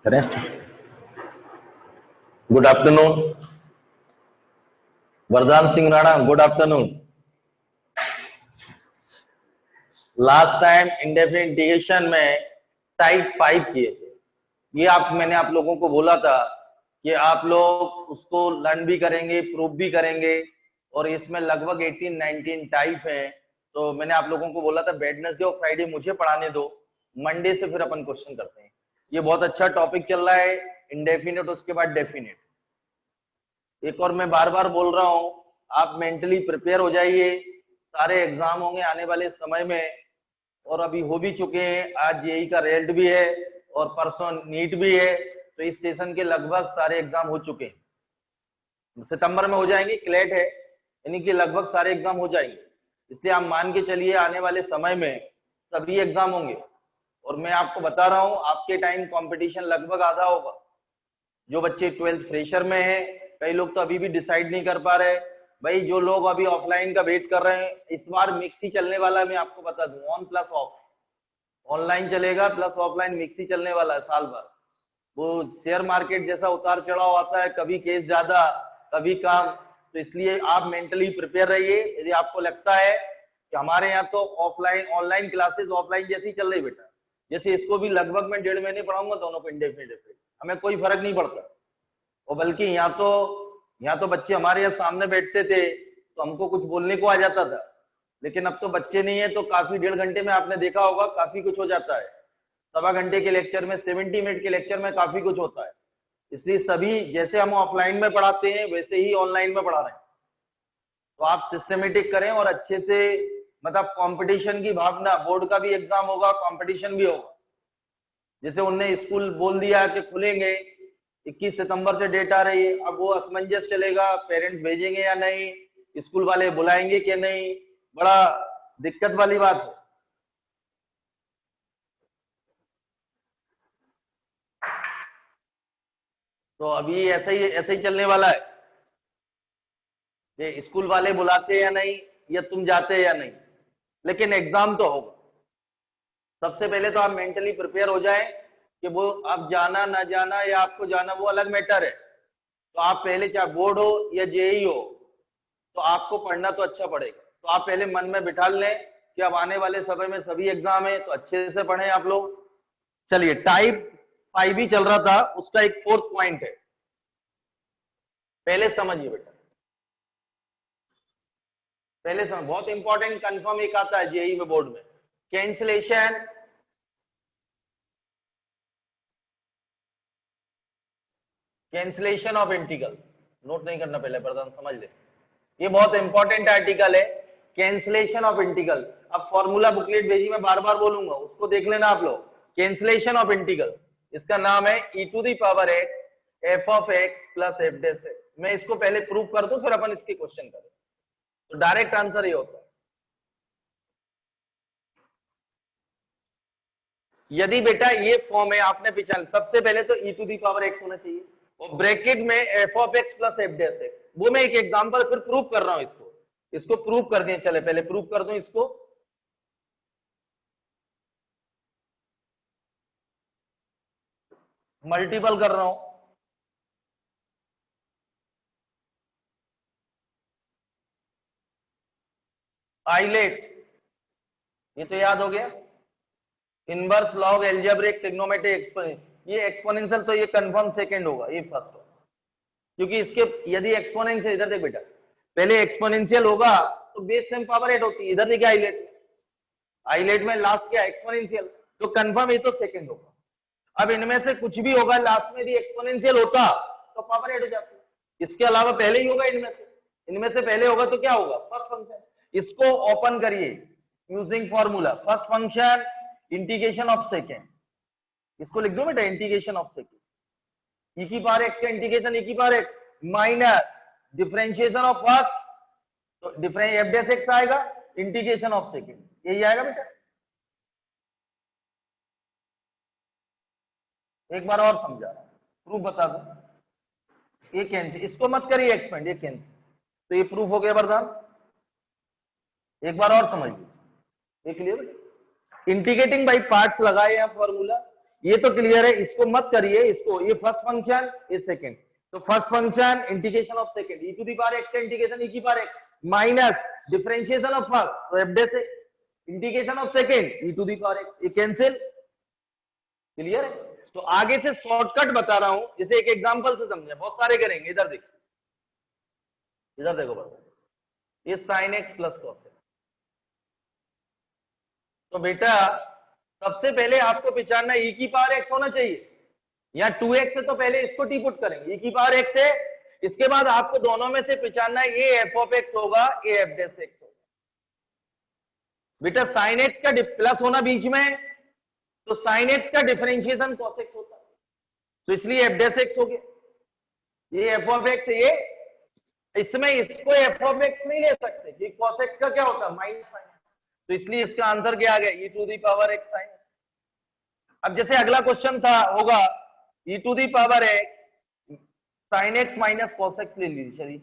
करें। Good afternoon वरदान Singh Rana, good afternoon. Last time indefinite integration में टाइप 5 किए थे। ये मैंने आप लोगों को बोला था कि आप लोग उसको लर्न भी करेंगे, प्रूफ भी करेंगे, और इसमें लगभग 18-19 टाइप है। तो मैंने आप लोगों को बोला था वेडनेसडे और फ्राइडे मुझे पढ़ाने दो, मंडे से फिर अपन क्वेश्चन करते हैं। ये बहुत अच्छा टॉपिक चल रहा है, इंडेफिनिट उसके बाद डेफिनिट। एक और मैं बार बार बोल रहा हूं, आप मेंटली प्रिपेयर हो जाइए, सारे एग्जाम होंगे आने वाले समय में, और अभी हो भी चुके हैं। आज जेईई का रिजल्ट भी है और परसों नीट भी है, तो इस सेशन के लगभग सारे एग्जाम हो चुके हैं। सितंबर में हो जाएंगे, क्लेट है, यानी कि लगभग सारे एग्जाम हो जाएंगे। इसलिए आप मान के चलिए आने वाले समय में सभी एग्जाम होंगे। और मैं आपको बता रहा हूं, आपके टाइम कंपटीशन लगभग आधा होगा। जो बच्चे 12th फ्रेशर में है, कई लोग तो अभी भी डिसाइड नहीं कर पा रहे भाई। जो लोग अभी ऑफलाइन का वेट कर रहे हैं, इस बार मिक्स ही चलने वाला है। मैं आपको बता दूं, ऑन प्लस ऑफ, ऑनलाइन चलेगा प्लस ऑफलाइन मिक्स ही चलने वाला है साल भर। वो शेयर मार्केट जैसा उतार चढ़ाव आता है, कभी केस ज्यादा कभी कम, तो इसलिए आप मेंटली प्रिपेयर रहिए। यदि आपको लगता है कि हमारे यहाँ तो ऑफलाइन ऑनलाइन क्लासेस ऑफलाइन जैसी चल रही बेटा, जैसे इसको भी लगभग मैं 1.5 महीने पढ़ाऊंगा, दोनों को इंडेफिनिट, हमें कोई फर्क नहीं पड़ता। और बल्कि यहाँ तो बच्चे हमारे यहाँ सामने बैठते थे तो हमको कुछ बोलने को आ जाता था, लेकिन अब तो बच्चे नहीं है, तो काफी 1.5 घंटे में आपने देखा होगा काफी कुछ हो जाता है। 1.25 घंटे के लेक्चर में, 70 मिनट के लेक्चर में काफी कुछ होता है। इसलिए सभी जैसे हम ऑफलाइन में पढ़ाते हैं वैसे ही ऑनलाइन में पढ़ा रहे हैं। तो आप सिस्टमेटिक करें और अच्छे से, मतलब कंपटीशन की भावना, बोर्ड का भी एग्जाम होगा, कंपटीशन भी होगा। जैसे उनने स्कूल बोल दिया कि खुलेंगे, 21 सितंबर से डेट आ रही है, अब वो असमंजस चलेगा, पेरेंट्स भेजेंगे या नहीं, स्कूल वाले बुलाएंगे कि नहीं, बड़ा दिक्कत वाली बात है। तो अभी ऐसा ही चलने वाला है कि स्कूल वाले बुलाते या नहीं, या तुम जाते या नहीं, लेकिन एग्जाम तो होगा। सबसे पहले तो आप मेंटली प्रिपेयर हो जाएं कि वो आप जाना ना जाना या आपको जाना वो अलग मैटर है। तो आप पहले, चाहे बोर्ड हो या जेईई हो, तो आपको पढ़ना तो अच्छा पड़ेगा। तो आप पहले मन में बिठा लें कि अब आने वाले समय में सभी एग्जाम है, तो अच्छे से पढ़ें आप लोग। चलिए, टाइप 5 ही चल रहा था, उसका एक 4th पॉइंट है, पहले समझिए बेटा, पहले समझ। बहुत इंपॉर्टेंट कंफर्म एक आता है जेईई में बोर्ड में, cancellation cancellation of integral. Note नहीं करना पहले, प्रधान समझ ले, ये बहुत इंपॉर्टेंट आर्टिकल है, कैंसिलेशन ऑफ इंटीग्रल। अब फॉर्मूला बुकलेट भेजी, मैं बार बार बोलूंगा, उसको देख लेना आप लोग। कैंसिलेशन ऑफ इंटीग्रल, इसका नाम है e to the power x F of x plus F dash X. मैं इसको पहले प्रूव कर दूं, फिर अपन इसके क्वेश्चन करें, तो डायरेक्ट आंसर ये होता है। यदि बेटा ये फॉर्म है, आपने पहचान, सबसे पहले तो e to the power X होना चाहिए, और ब्रैकेट में F of x plus F dash X. वो मैं एक एग्जांपल फिर प्रूव कर रहा हूं, इसको प्रूव कर दें। चले पहले प्रूव कर दूं इसको। मल्टीपल कर रहा हूं, आइलेट, ये तो याद हो गया। Inverse log algebraic trigonometric exponential, ये एक्सपोनेंशियल तो ये कंफर्म सेकंड होगा, ये फर्स्ट होगा, क्योंकि इसके यदि एक्सपोनेंशियल, इधर देख बेटा, पहले एक्सपोनेंशियल होगा तो बेस सेम पावर 8 होती है। इधर देखिए आइलेट, आइलेट में लास्ट क्या एक्सपोनेंशियल, तो कंफर्म ये तो सेकंड होगा। अब इनमें से कुछ भी होगा, लास्ट में भी एक्सपोनेंशियल होता तो पावर 8 हो जाती। इसके अलावा पहले ही होगा, इनमें से पहले होगा तो क्या होगा, फर्स्ट फंक्शन। इसको ओपन करिए using formula, first function integration of second, इसको लिख दो बेटा, इंटीग्रेशन ऑफ सेकेंड, ई की पावर एक्स का इंटीग्रेशन ई की power X minus differentiation of first, तो डिफरेंस एफ डैश एक्स आएगा, इंटीग्रेशन ऑफ सेकेंड, यही आएगा बेटा। एक बार और समझा, प्रूफ बता दो। ये कैंसिल, इसको मत करिए एक्सपेंड, ये कैंसिल, तो ये प्रूफ हो गया वरदान। एक बार और समझिए, ये क्लियर। इंटीग्रेटिंग बाई पार्ट्स लगाए यहां फॉर्मूला, ये तो क्लियर है, इसको मत करिए, इसको, ये फर्स्ट फंक्शन, ये सेकंड। तो first function integration of second E to the power X का इंटीग्रेशन ई की power X minus differentiation of first, तो एफ से integration of second E to the power x, ये कैंसिल। क्लियर है? तो आगे से शॉर्टकट बता रहा हूं, जैसे एक एग्जांपल से समझे, बहुत सारे करेंगे। इधर देखो, इधर देखो बस, ये sin x plus cos x। तो बेटा सबसे पहले आपको पहचानना e की पावर x होना चाहिए, या 2x से तो पहले इसको टी पुट करेंगे, e की पावर x है। इसके बाद आपको दोनों में से पहचानना है, ये f ऑफ x होगा, ये f डैश x होगा। बेटा sin x का प्लस होना बीच में, तो sin x का डिफरेंशिएशन cos x होता है, तो इसलिए f डैश x हो गया। ये f ऑफ x, ये इसमें इसको f ऑफ x नहीं ले सकते, कि cos x का क्या होता है माइनस साइन, तो इसलिए इसका आंसर क्या आ गया, e to the power x sine. अब जैसे अगला क्वेश्चन था होगा e to the power x sine x minus cos x ले लीजिए चलिए।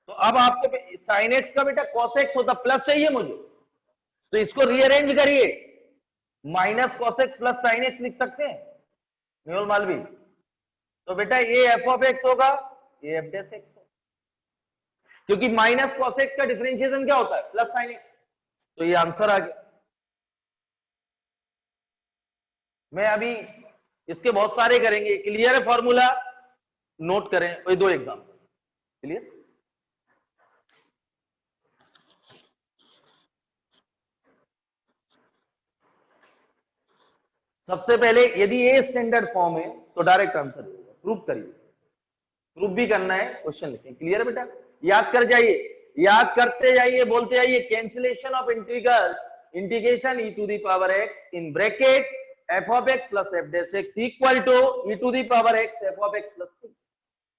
तो अब आपको साइन x का बेटा cos x होता, प्लस चाहिए मुझे, तो इसको रीअरेंज करिए, minus cos x plus sign x लिख सकते हैं मेहुल मालवी। तो बेटा ये f ऑफ x होगा, ये f डैश x होगा, क्योंकि माइनस cos x का डिफरेंशिएशन क्या होता है, प्लस साइन x, तो ये आंसर आ गया। मैं अभी इसके बहुत सारे करेंगे, क्लियर है? फॉर्मूला नोट करें, वही दो एग्जाम्पल। क्लियर? सबसे पहले यदि ये स्टैंडर्ड फॉर्म है तो डायरेक्ट आंसर प्रूफ करिए, प्रूफ भी करना है, क्वेश्चन लिखें। क्लियर है बेटा? याद कर जाइए, याद करते जाइए, बोलते जाइए, cancellation of integral integration E to the power x in bracket f of x plus f dash x equal to e to the power x f of x plus c।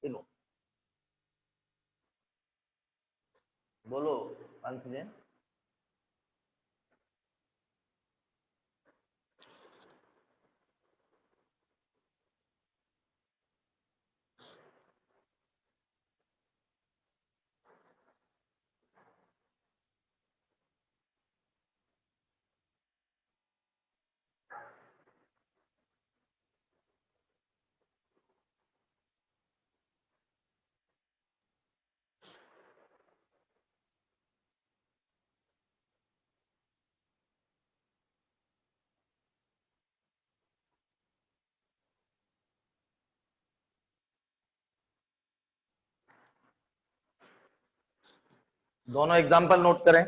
लो बोलो आंसर। दोनों example note करें।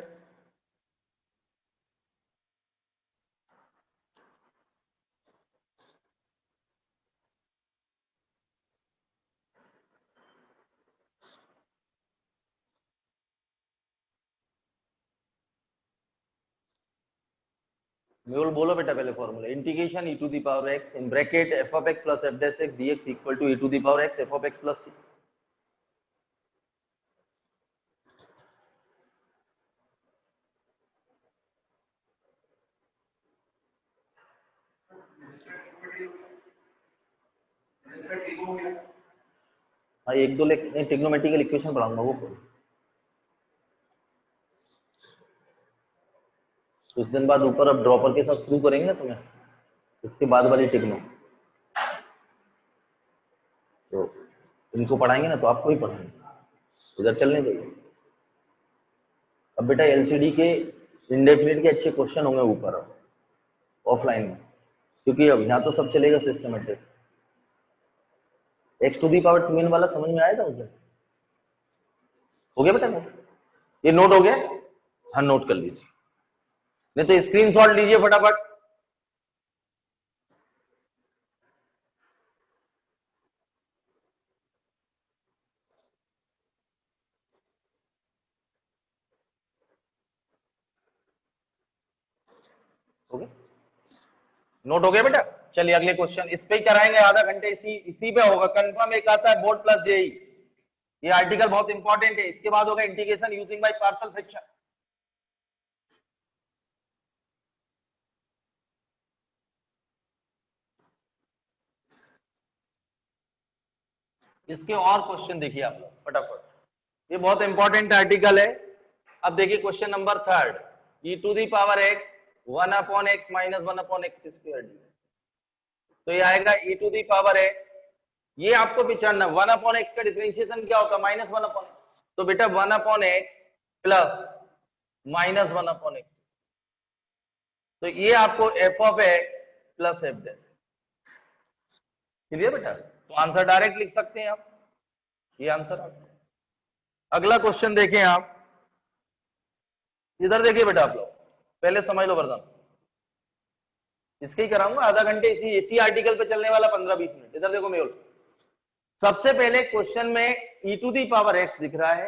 मेहुल बोलो बेटा पहले formula, integration E to the power x in bracket f of x plus F dash x dx equal to e to the power x F of x plus c. हाँ एक दो trigonometrical equation पढ़ाऊंगा वो पढ़ो। कुछ दिन बाद ऊपर अब ड्रॉपर के साथ शुरू करेंगे ना तुम्हें, इसके बाद वाली टिग्नो, तो इनको पढ़ाएंगे ना तो आपको ही पढ़ाएंगे, इधर चलने चाहिए। अब बेटा एलसीडी के इंडेफिनिट के अच्छे क्वेश्चन होंगे ऊपर अब ऑफलाइन में, क्योंकि अब यहाँ तो सब चलेगा systematic. X to the power 2n वाला समझ में आया था मुझे? हो गया बेटा? ये नोट हो गया? हाँ नोट कर लीजिए, नहीं तो स्क्रीनशॉट लीजिए फटाफट। हो गया? नोट हो गया बेटा? चलिए अगले क्वेश्चन, इस पे ही कराएंगे, आधा घंटे इसी पे होगा कंफर्म। एक आता है बोर्ड प्लस जेई, ये आर्टिकल बहुत इंपॉर्टेंट है। इसके बाद होगा integration using by partial fraction. इसके और क्वेश्चन देखिए आप लोग फटाफट, ये बहुत इंपॉर्टेंट आर्टिकल है। अब देखिए question number 3, E to the power X 1/x minus 1/x square D. तो ये आएगा e to the power x। ये आपको पहचानना 1/x का डिफरेंशिएशन क्या होता है, -1/x। तो बेटा 1/x प्लस -1/x। तो ये आपको f of x plus f dash. Clear बेटा? तो आंसर डायरेक्ट लिख सकते हैं आप, ये आंसर आपका। अगला क्वेश्चन देखें आप, इधर देखिए बेटा, आप लोग पहले समझ लो वर्धन, इसके ही कराऊंगा आधा घंटे, इसी आर्टिकल पे चलने वाला 15-20 मिनट। इधर देखो मेहुल, सबसे पहले क्वेश्चन में e to the power x दिख रहा है,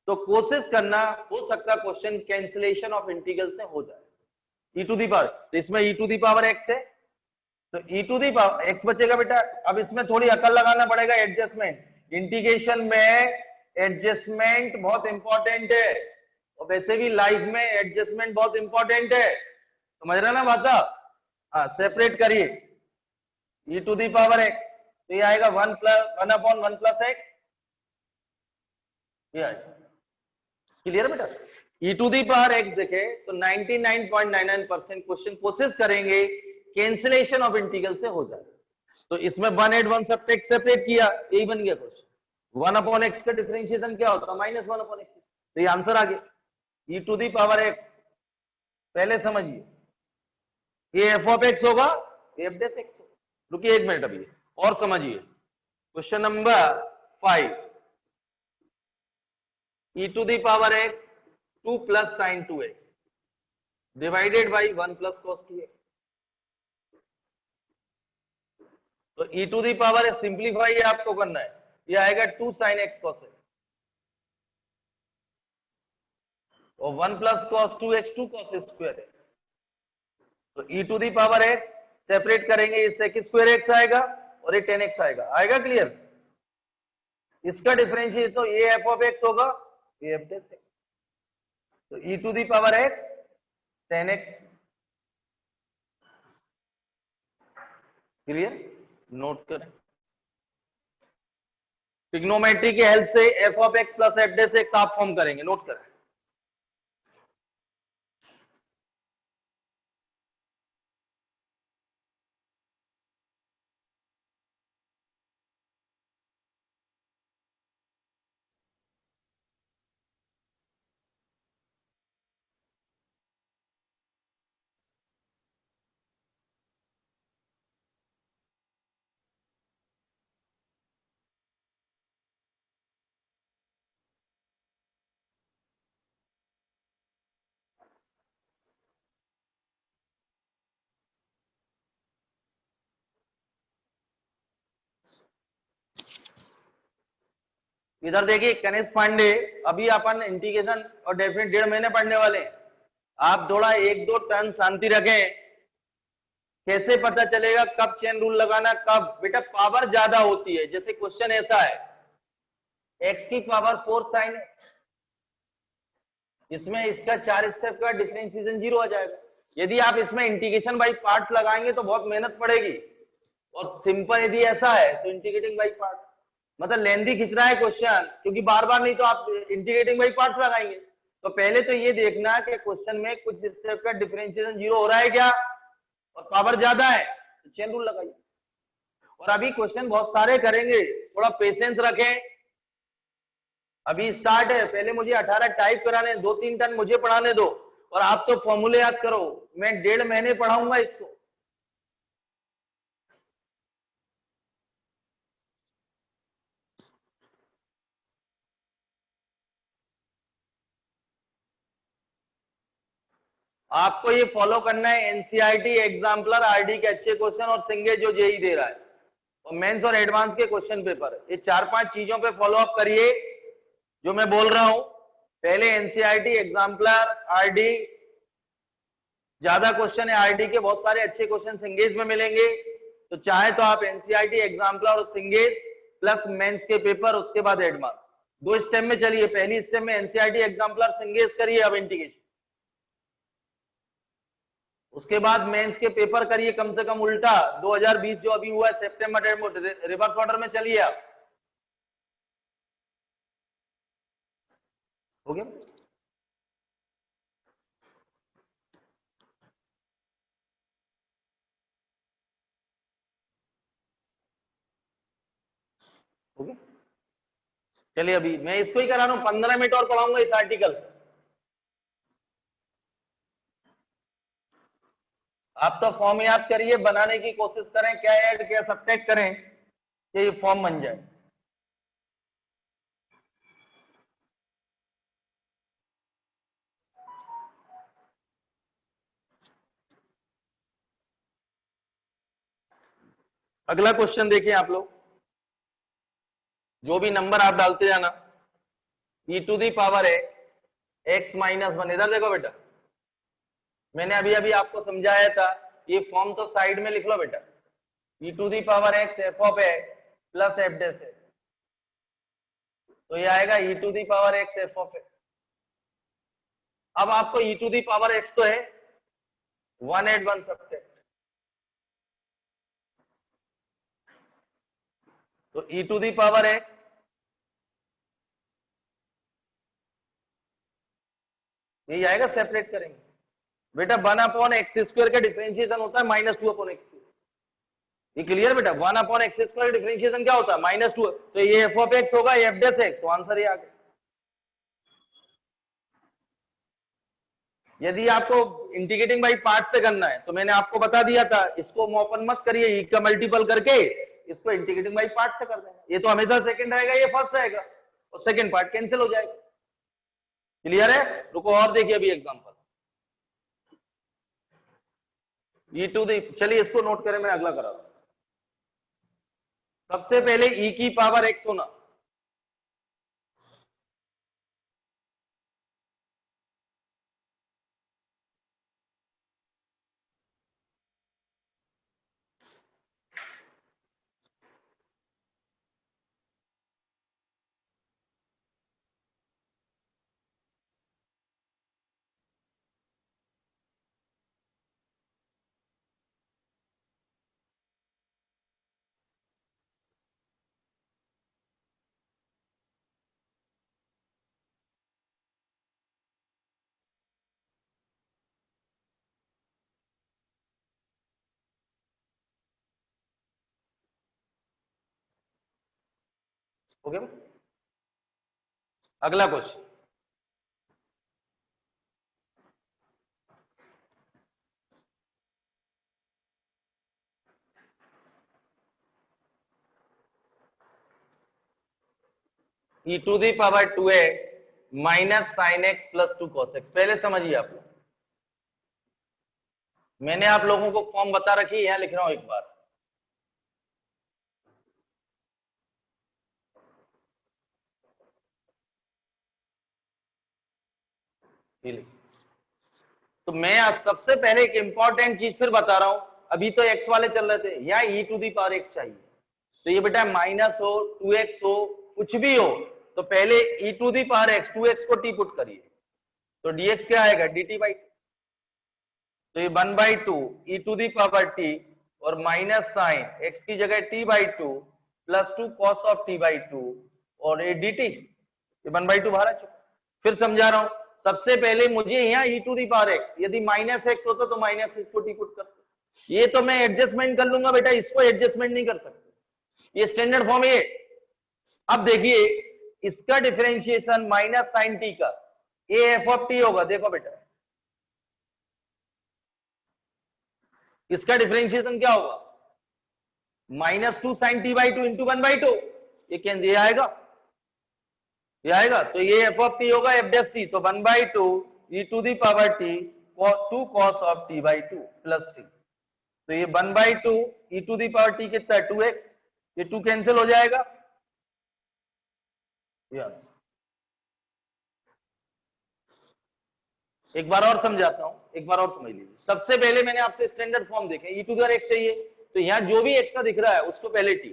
तो कोशिश करना, हो सकता है क्वेश्चन कैंसिलेशन ऑफ इंटीग्रल से हो जाए। e टू दी पावर, तो इसमें e to the power x है, तो e to the power x बचेगा बेटा। अब इसमें थोड़ी अकल लगाना पड़ेगा, एडजस्टमेंट। इंटीग्रेशन में एडजस्टमेंट बहुत इंपॉर्टेंट है, और वैसे भी लाइफ में एडजस्टमेंट बहुत इंपॉर्टेंट है, समझ रहे ना बात? हाँ, सेपरेट करिए e to the power x, तो ये आएगा 1/1 x, ये आएगा। क्लियर बेटा? e to the power x देखे तो 99.99% क्वेश्चन कोशिश करेंगे कैंसिलेशन ऑफ इंटीग्रल से हो जाए। तो इसमें 1/1 सेपरेट किया, यही बन गया क्वेश्चन। 1/x का डिफरेंशिएशन क्या होता है, -1/x। तो ये आंसर आ गया, e to the power x। पहले समझिए, ये f ऑफ x होगा, f डैश x होगा। रुकिए एक मिनट अभी और समझिए। Question number 5, e to the power x 2 plus sine 2x divided by 1 plus cos 2x। तो e to the power simplify आपको करना है, ये आएगा 2 साइन x कॉस x, और 1 plus cos 2x 2 cos square है। तो e to the power x separate करेंगे, ये सेक स्क्वायर x आएगा और ये 10x आएगा। आएगा क्लियर? इसका डिफरेंशिएट तो ये f ऑफ x होगा, ये f डैश x। तो e to the power x 10x। Clear? Note करें, ट्रिग्नोमेट्री की हेल्प से f of x plus f dash x आप फॉर्म करेंगे, नोट करें। इधर देखिए कनेश पांडे, अभी अपन इंटीग्रेशन और डेफिनेट 1.5 महीने पढ़ने वाले हैं। आप थोड़ा 1-2 टर्न शांति रखें। कैसे पता चलेगा कब चेन रूल लगाना, कब? बेटा पावर ज्यादा होती है, जैसे क्वेश्चन ऐसा है, x की पावर 4 साइन है, इसमें इसका 4 स्टेप का डिफरेंशिएशन 0 आ जाएगा। यदि आप इसमें इंटीग्रेशन बाई पार्ट लगाएंगे तो बहुत मेहनत पड़ेगी, और सिंपल यदि ऐसा है तो इंटीग्रेटिंग बाई पार्ट, मतलब लेंथी खिंच रहा है क्वेश्चन, क्योंकि बार बार नहीं तो आप इंटीग्रेटिंग बाई पार्ट्स लगाएंगे। तो पहले तो ये देखना कि क्वेश्चन में कुछ स्टेप का डिफरेंशिएशन 0 हो रहा है क्या, और पावर ज्यादा है तो चेन रूल लगाइए। और अभी क्वेश्चन बहुत सारे करेंगे, थोड़ा पेशेंस रखें, अभी स्टार्ट है। पहले मुझे 18 टाइप कराने, 2-3 टर्न मुझे पढ़ाने दो, और आप तो फॉर्मूले याद करो, मैं 1.5 महीने पढ़ाऊंगा इसको। आपको ये फॉलो करना है, एनसीईआरटी एग्जाम्पलर आरडी के अच्छे क्वेश्चन और सिंगे जो जेई दे रहा है, और मेंस और एडवांस के क्वेश्चन पेपर, ये 4-5 चीजों पे फॉलो अप करिए जो मैं बोल रहा हूं। पहले एनसीईआरटी एग्जाम्पलर आरडी, ज्यादा क्वेश्चन है आरडी के, बहुत सारे अच्छे क्वेश्चन सिंगेज में मिलेंगे। तो चाहे तो आप एनसीईआरटी एग्जाम्पलर और सिंगेज प्लस मेंस के पेपर, उसके बाद एडवांस, 2 स्टेप में चलिए। पहली स्टेप में एनसीईआरटी एग्जाम्पलर सिंगेज करिए, अब इंटीग्रेशन, उसके बाद मेंस के पेपर करिए कम से कम उल्टा 2020 जो अभी हुआ है सितंबर, रिवर्स ऑर्डर में चलिए आप। हो गया? ओके, चलिए अभी मैं इसको ही करा रहा हूं, 15 मिनट और पढ़ाऊंगा इस आर्टिकल। आप तो फॉर्म याद करिए, बनाने की कोशिश करें, क्या ऐड क्या सब्ट्रैक्ट करें कि ये फॉर्म बन जाए। अगला क्वेश्चन देखिए आप लोग, जो भी नंबर आप डालते जाना, e टू दी पावर है x माइनस वन। इधर देखो बेटा, मैंने अभी अभी आपको समझाया था, ये फॉर्म तो साइड में लिख लो बेटा, e to the power x f of a plus F dash है, तो ये आएगा e to the power x f of a. अब आपको e to the power x तो है, वन एट वन सबसे, तो e to the power x यही आएगा, सेपरेट करेंगे बेटा। वन अपॉन एक्स स्क्वायर का डिफरेंशिएशन होता है माइनस टू अपॉन एक्स। ये क्लियर बेटा, one upon x square differentiation क्या होता है, माइनस टू, तो ये एफ ऑफ एक्स होगा, एफ डैश एक्स, तो आंसर ये आ गया। यदि आपको इंटीग्रेटिंग बाई पार्ट से करना है तो मैंने आपको बता दिया था, इसको ओपन मत करिए, ई का मल्टीपल करके इसको इंटीग्रेटिंग बाई पार्ट से कर देना, ये तो हमेशा सेकंड रहेगा, ये फर्स्ट रहेगा, और सेकंड पार्ट कैंसिल हो जाएगा। क्लियर है, रुको और देखिए अभी एग्जांपल, ई टू दी, चलिए इसको नोट करें, मैं अगला करा रहा हूं। सबसे पहले ई की पावर एक्स होना, ओके। अगला question, E to the power two X minus sine X plus two cos X. पहले समझिए आप लोग, मैंने आप लोगों को फॉर्म बता रखी है, यहां लिख रहा हूं एक बार। तो मैं आप सबसे पहले एक इंपॉर्टेंट चीज फिर बता रहा हूं, अभी तो एक्स वाले चल रहे थे, या ई टू दी पावर एक्स चाहिए, तो ये बेटा माइनस हो, टू एक्स हो, कुछ भी हो, तो पहले ई to the power x, two x को टी पुट करिए, तो डीएक्स क्या आएगा, dt बाई, तो ये one by two e to the power t, और माइनस साइन एक्स की जगह t by two plus two cos of t by two, और ये dt, ये वन बाई टू बाहर आ चुका। फिर समझा रहा हूं, सबसे पहले मुझे यहाँ ई टू दी पावर एक्स, यदि माइनस एक्स होता तो माइनस एक्स को टी पुट करते, ये तो मैं एडजस्टमेंट कर लूंगा बेटा, इसको एडजस्टमेंट नहीं कर सकते, ये स्टैंडर्ड फॉर्म है। अब देखिए, इसका डिफरेंशिएशन माइनस साइन टी का, ए एफ ऑफ टी होगा, देखो बेटा इसका डिफरेंशिएशन क्या होगा, minus two sine t by two into one by two, ये आएगा, ये आएगा, तो ये एफ ऑफ टी होगा, एफ डैश टी, तो one by two e to the power t two cos of t by two plus c, तो ये one by two e to the power t कितना है, टू एक्स, ये two cancel हो जाएगा, ये एक बार और समझाता हूं, एक बार और समझ लीजिए। सबसे पहले मैंने आपसे स्टैंडर्ड फॉर्म देखे, ई टू दी एक्स चाहिए, तो यहां जो भी एक्स का दिख रहा है उसको पहले टी,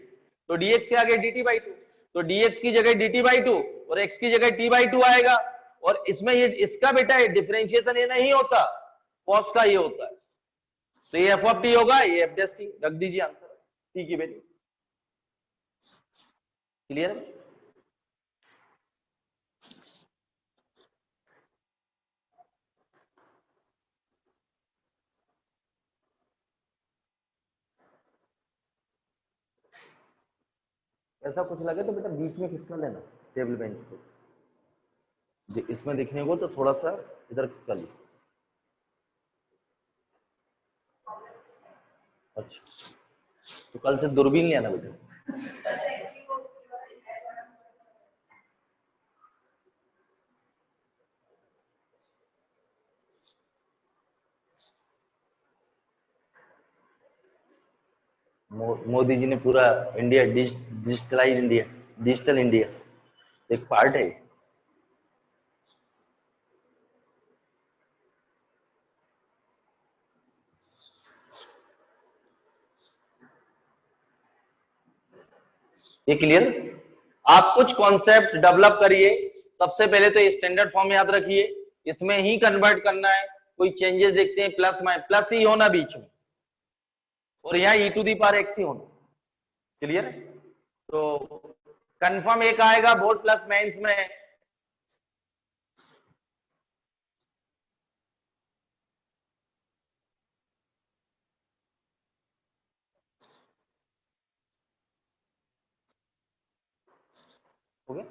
तो डीएक्स के आगे dt बाई टू, तो dx की जगह dt बाई टू और x की जगह t बाई टू आएगा, और इसमें ये इसका बेटा डिफरेंशिएशन ये नहीं होता, cos का ये होता है, तो ये एफ ऑफ टी होगा, ये एफ डैश टी, रख दीजिए आंसर टी की वैल्यू। क्लियर है, ऐसा कुछ लगे तो बेटा बीच में खिसका लेना टेबल बेंच को, इसमें दिखने को तो थोड़ा सा इधर खिसका ली। अच्छा, तो कल से दूरबीन ले आना बेटा। मोदी जी ने पूरा India digitalise India, digital India एक पार्ट है। ये क्लियर? आप कुछ कॉन्सेप्ट डेवलप करिए, सबसे पहले तो स्टैंडर्ड फॉर्म याद रखिए, इसमें ही कन्वर्ट करना है। कोई चेंजेस देखते हैं प्लस प्लस ही होना बीच में, और यहाँ ई टू दी पावर एक्स ही होना। क्लियर? तो कंफर्म एक आएगा बोर्ड प्लस मेंस में। हो गया?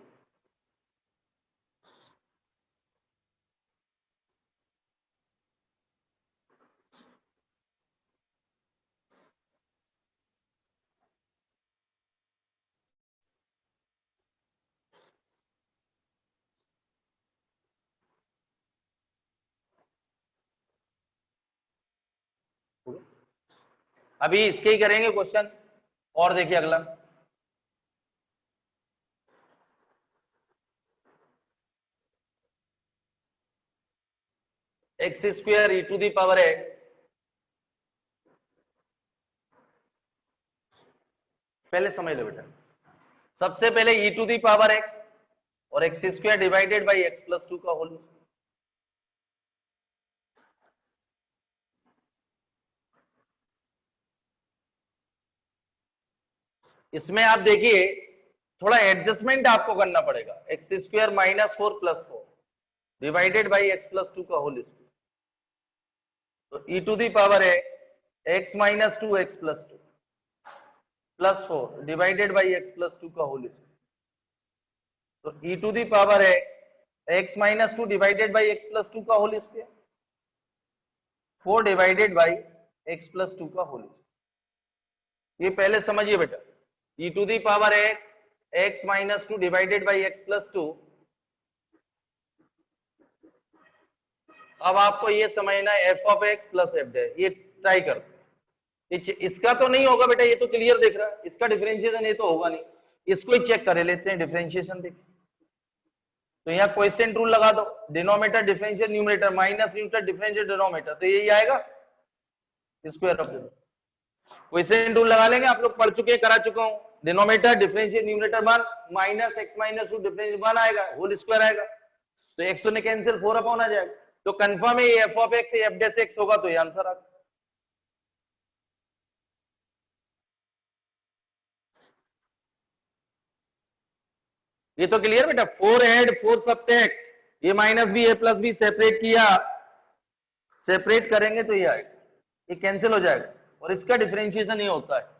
अभी इसके ही करेंगे क्वेश्चन, और देखिए अगला। X square E to the power X, पहले समझ लो बेटा, सबसे पहले ई टू दी पावर एक्स और X square divided by x plus two का होल। इसमें आप देखिए थोड़ा एडजस्टमेंट आपको करना पड़ेगा। X square minus four plus four divided by x plus two का होल स्क्वायर, तो ई टू दी पावर है x minus two X plus four divided by x plus two का होल स्क्वायर, तो ई टू दी पावर है x minus two divided by x plus two का whole square, four divided by x plus two का whole square. ये पहले समझिए बेटा, e to the power x x minus two divided by x plus two. अब आपको ये समझना है F of x plus f डे, ये ट्राई करते हैं। इसका तो नहीं होगा बेटा, ये तो क्लियर दिख रहा है, इसका डिफरेंशिएशन ये तो होगा नहीं, इसको ही चेक कर लेते हैं डिफरेंशिएशन देख। तो यहाँ क्वेश्चन रूल लगा दो, denominator differential numerator minus numerator differential denominator, तो यही आएगा स्क्वायर ऑफ। क्वेश्चन रूल लगा लेंगे, आप लोग पढ़ चुके हैं, करा चुका हूं। Denominator differential numerator one minus x minus to differential one आएगा, होल स्क्वायर आएगा, तो एक्स तो ने कैंसिल, फोर अपॉन आ जाएगा। तो कंफर्म है F of X F dash X होगा, तो ये आंसर आ। ये तो क्लियर बेटा, फोर एड फोर सब्ट्रैक्ट, ये माइनस भी ए प्लस भी सेपरेट किया, सेपरेट करेंगे तो ये आएगा, ये कैंसिल हो जाएगा, और इसका डिफरेंशिएशन ये होता है।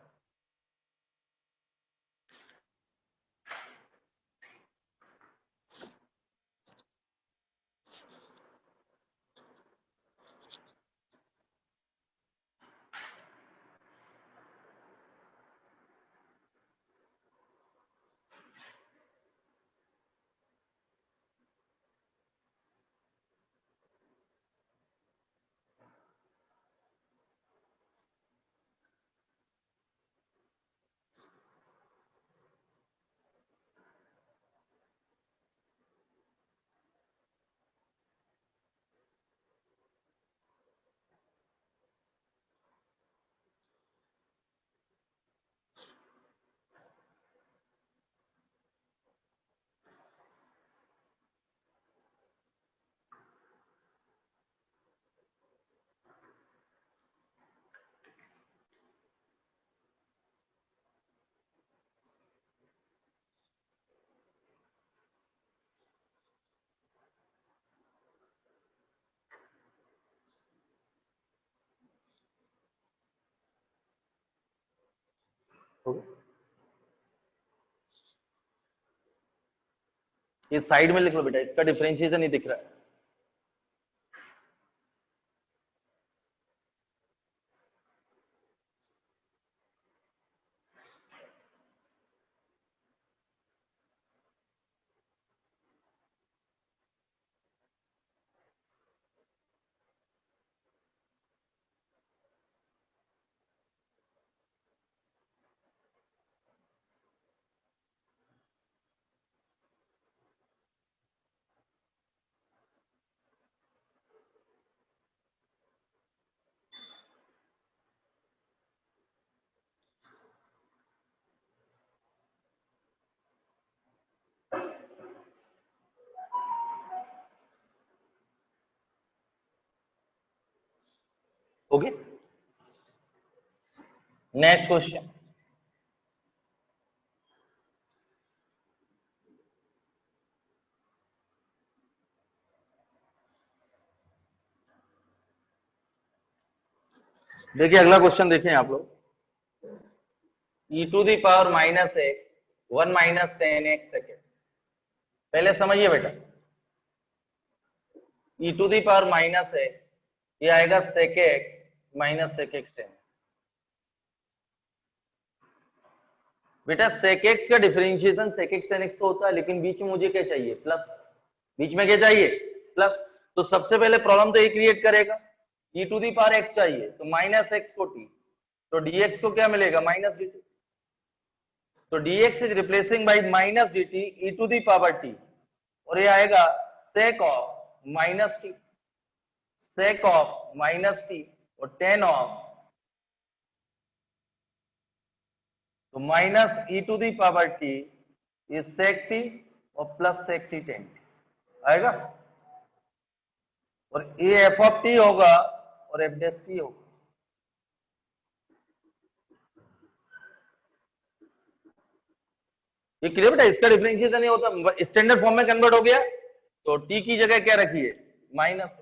ये साइड में लिख लो बेटा, इसका डिफरेंशिएशन नहीं दिख रहा है। Okay, next question. देखिए अगला क्वेश्चन देखें आप लोग, e⁻−x 1 - 10x सेकेंड। पहले समझिए बेटा, e⁻−x ये आएगा sec x - sec x 10। बेटा sec x का डिफरेंशिएशन sec x 10x तो होता है, लेकिन बीच में मुझे क्या चाहिए, प्लस। बीच में क्या चाहिए, प्लस। तो सबसे पहले प्रॉब्लम तो ये क्रिएट करेगा, e⁻x चाहिए तो -x को t, तो dx को क्या मिलेगा, -dt। तो dx is replacing by -dt e⁻t, और ये आएगा sec of -t, sec of -t और 10 ऑफ, तो -e⁻t इज sec t और प्लस sec t 10 आएगा, और ये f ऑफ t होगा और f डैश t होगा। ये क्लियर बेटा, इसका डिफरेंशिएशन नहीं होता, स्टैंडर्ड फॉर्म में कन्वर्ट हो गया, तो t की जगह क्या रखिए, माइनस।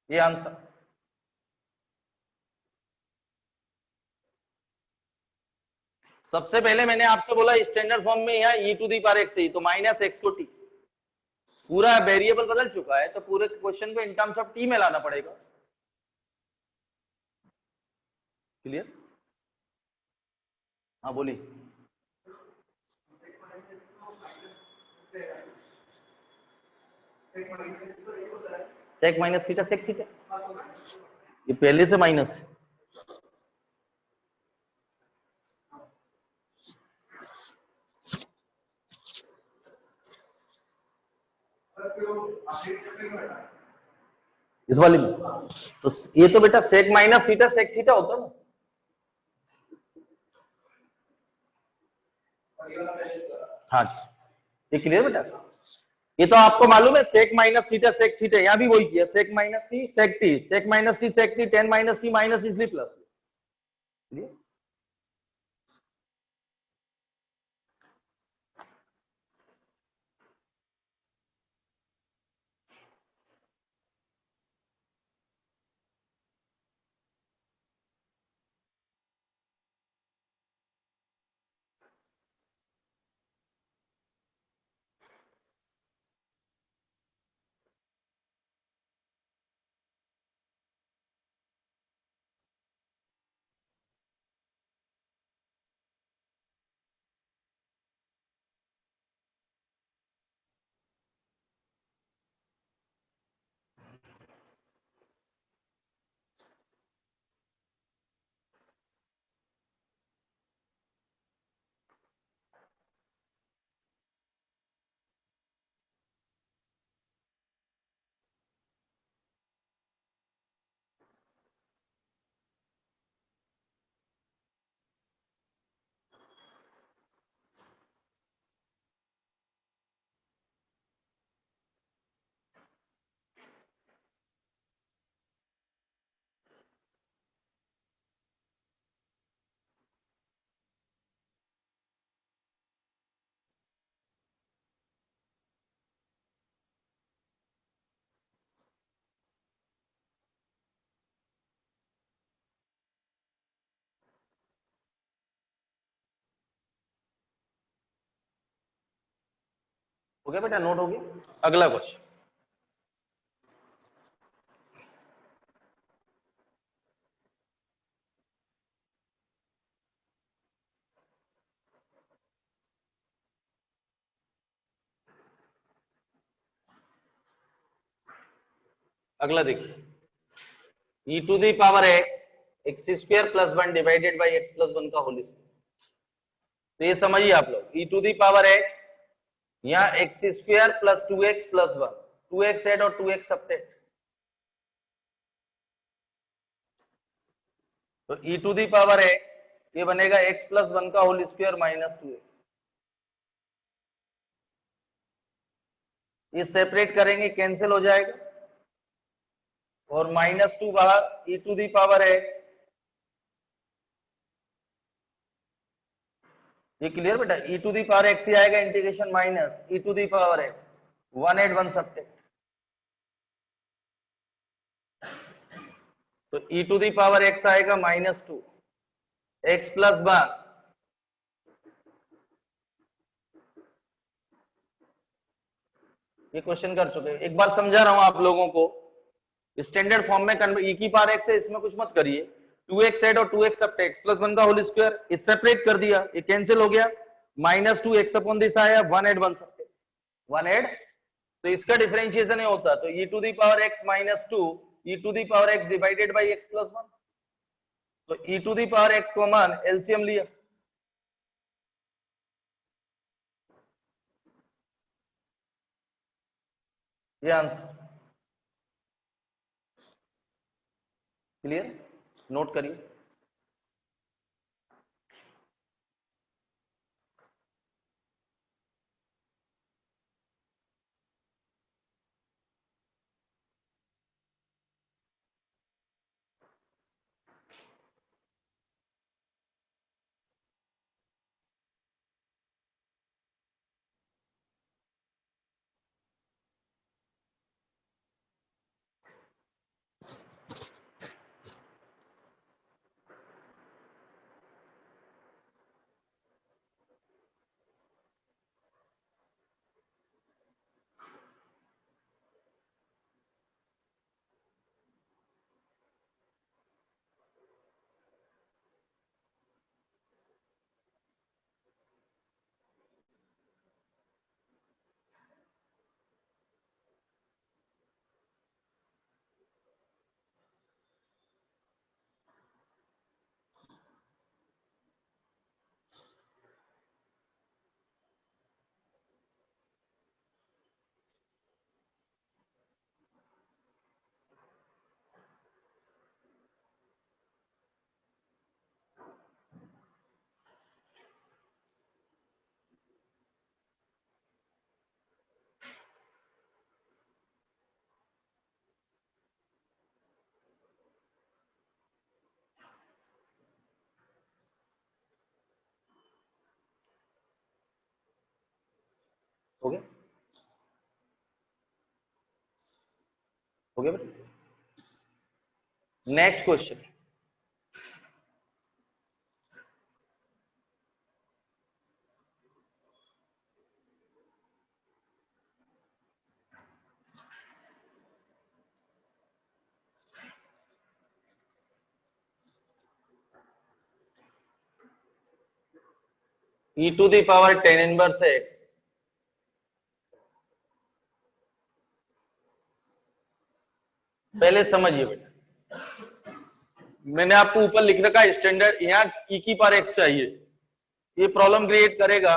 ये आंसर। सबसे पहले मैंने आपसे बोला स्टैंडर्ड फॉर्म में यहाँ e⁻x ही, तो -x को t, पूरा वेरिएबल बदल चुका है, तो पूरे क्वेश्चन को इन टर्म्स ऑफ t में लाना पड़ेगा। क्लियर? हाँ बोलिए। Sec minus theta sec theta, ये पहले से माइनस है। इस वाले में तो ये तो बेटा sec minus theta sec theta होता ना। हाँ ये क्लियर बेटा, ये तो आपको मालूम है sec minus theta sec theta, यहाँ भी वही किया, sec minus T sec T, sec minus T sec T, 10 minus T minus इसलिए प्लस। हो गया बेटा, नोट हो गया। अगला क्वेश्चन, अगला देखिए, e to the power X square plus 1 divided by x plus 1 का होल स्क्वायर। तो ये समझिए आप लोग, e to the power x, यहाँ x square plus 2x plus 1, 2x add और 2x सब्ट्रैक्ट, तो e to the power x ये बनेगा x प्लस 1 का होल स्क्वायर माइनस 2x। ये सेपरेट करेंगे, कैंसिल हो जाएगा, और माइनस 2 बाहर, e to the power x, ये क्लियर बेटा, e to the power x ही आएगा, integration minus e to the power x, 1 add 1 subtract, तो e to the power x आएगा -2 x प्लस 1, ये क्वेश्चन कर चुके हैं, एक बार समझा रहा हूं आप लोगों को, स्टैंडर्ड फॉर्म में e की पावर x है, इसमें कुछ मत करिए, 2x ऐड और 2x सब्ट्रैक्ट, x प्लस 1 का होल स्क्वायर, इस सेपरेट कर दिया, ये कैंसिल हो गया, -2 x अपॉन दिस आया, 1 ऐड 1 सब्ट्रैक्ट, 1 ऐड, तो इसका डिफरेंशिएशन नहीं होता, तो e to the power x -2 e to the power x divided by x plus 1, तो e to the power x common, LCM लिया, ये आंसर। क्लियर, नोट करिए। हो गया, हो गया बेटा। Next question, e to the power 10 inverse x, पहले समझिए बेटा, मैंने आपको ऊपर लिख रखा है स्टैंडर्ड, यहाँ e की पावर x चाहिए, ये प्रॉब्लम क्रिएट करेगा,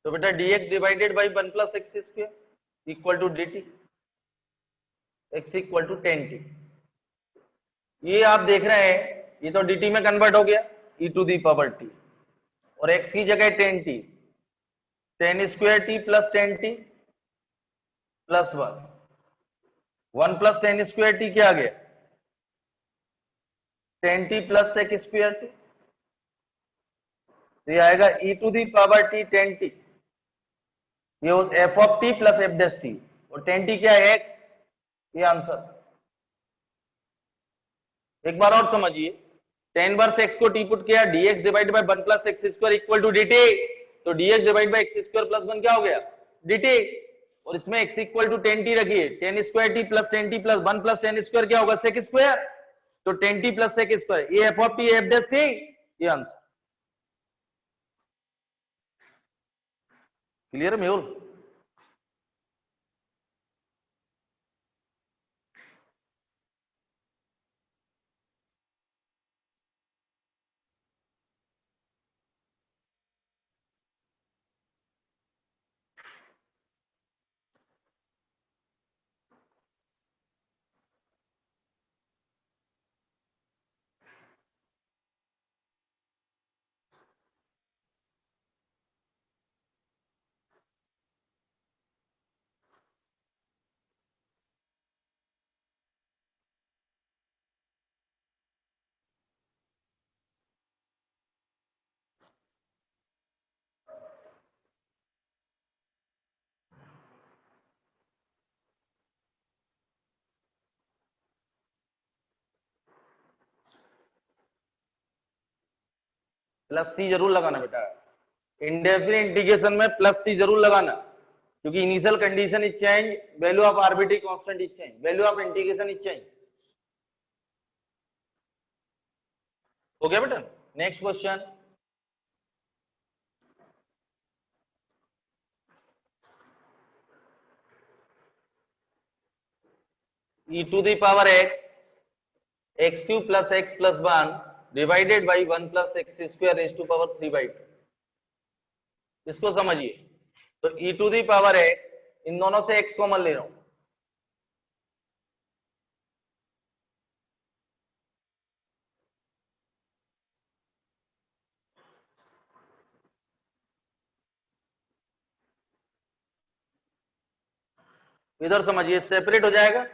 तो बेटा dx divided by 1 plus x square equal to dt, x equal to 10t, ये आप देख रहे हैं, ये तो dt में कन्वर्ट हो गया, e to the power t, और x की जगह 10t, 10 square t plus 10t plus 1, 1 plus 10 square t क्या आ गया, 10t plus sec square t, तो ये आएगा e to the power t 10t, ये f of t plus f dash t, और 10t क्या है x, ये आंसर। एक बार और समझिए, 10 वर्स x को t पुट किया, dx divide by 1 plus x square equal to dt, तो dx divide by x square plus 1 क्या हो गया, dt। और इसमें x इक्वल टू 10t रखिए, 10 square T plus 10t plus 1 plus 10 square क्या होगा, सेक स्क्वायर। तो 10t प्लस सेक स्क्वायर, ये f of T F dash थी, ये आंसर। क्लियर है मेहुल? प्लस सी जरूर लगाना बेटा, इंडेफिनिट इंटीग्रेशन में प्लस सी जरूर लगाना, क्योंकि initial condition is change, value of arbitrary constant is change, value of integration is change. हो गया बेटा? Next question, e to the power x x cube plus x plus 1 divided by 1 plus x square raise to power 3/2। इसको समझिए, तो e to the power x, इन दोनों से x common ले रहा हूं, इधर समझिए सेपरेट हो जाएगा।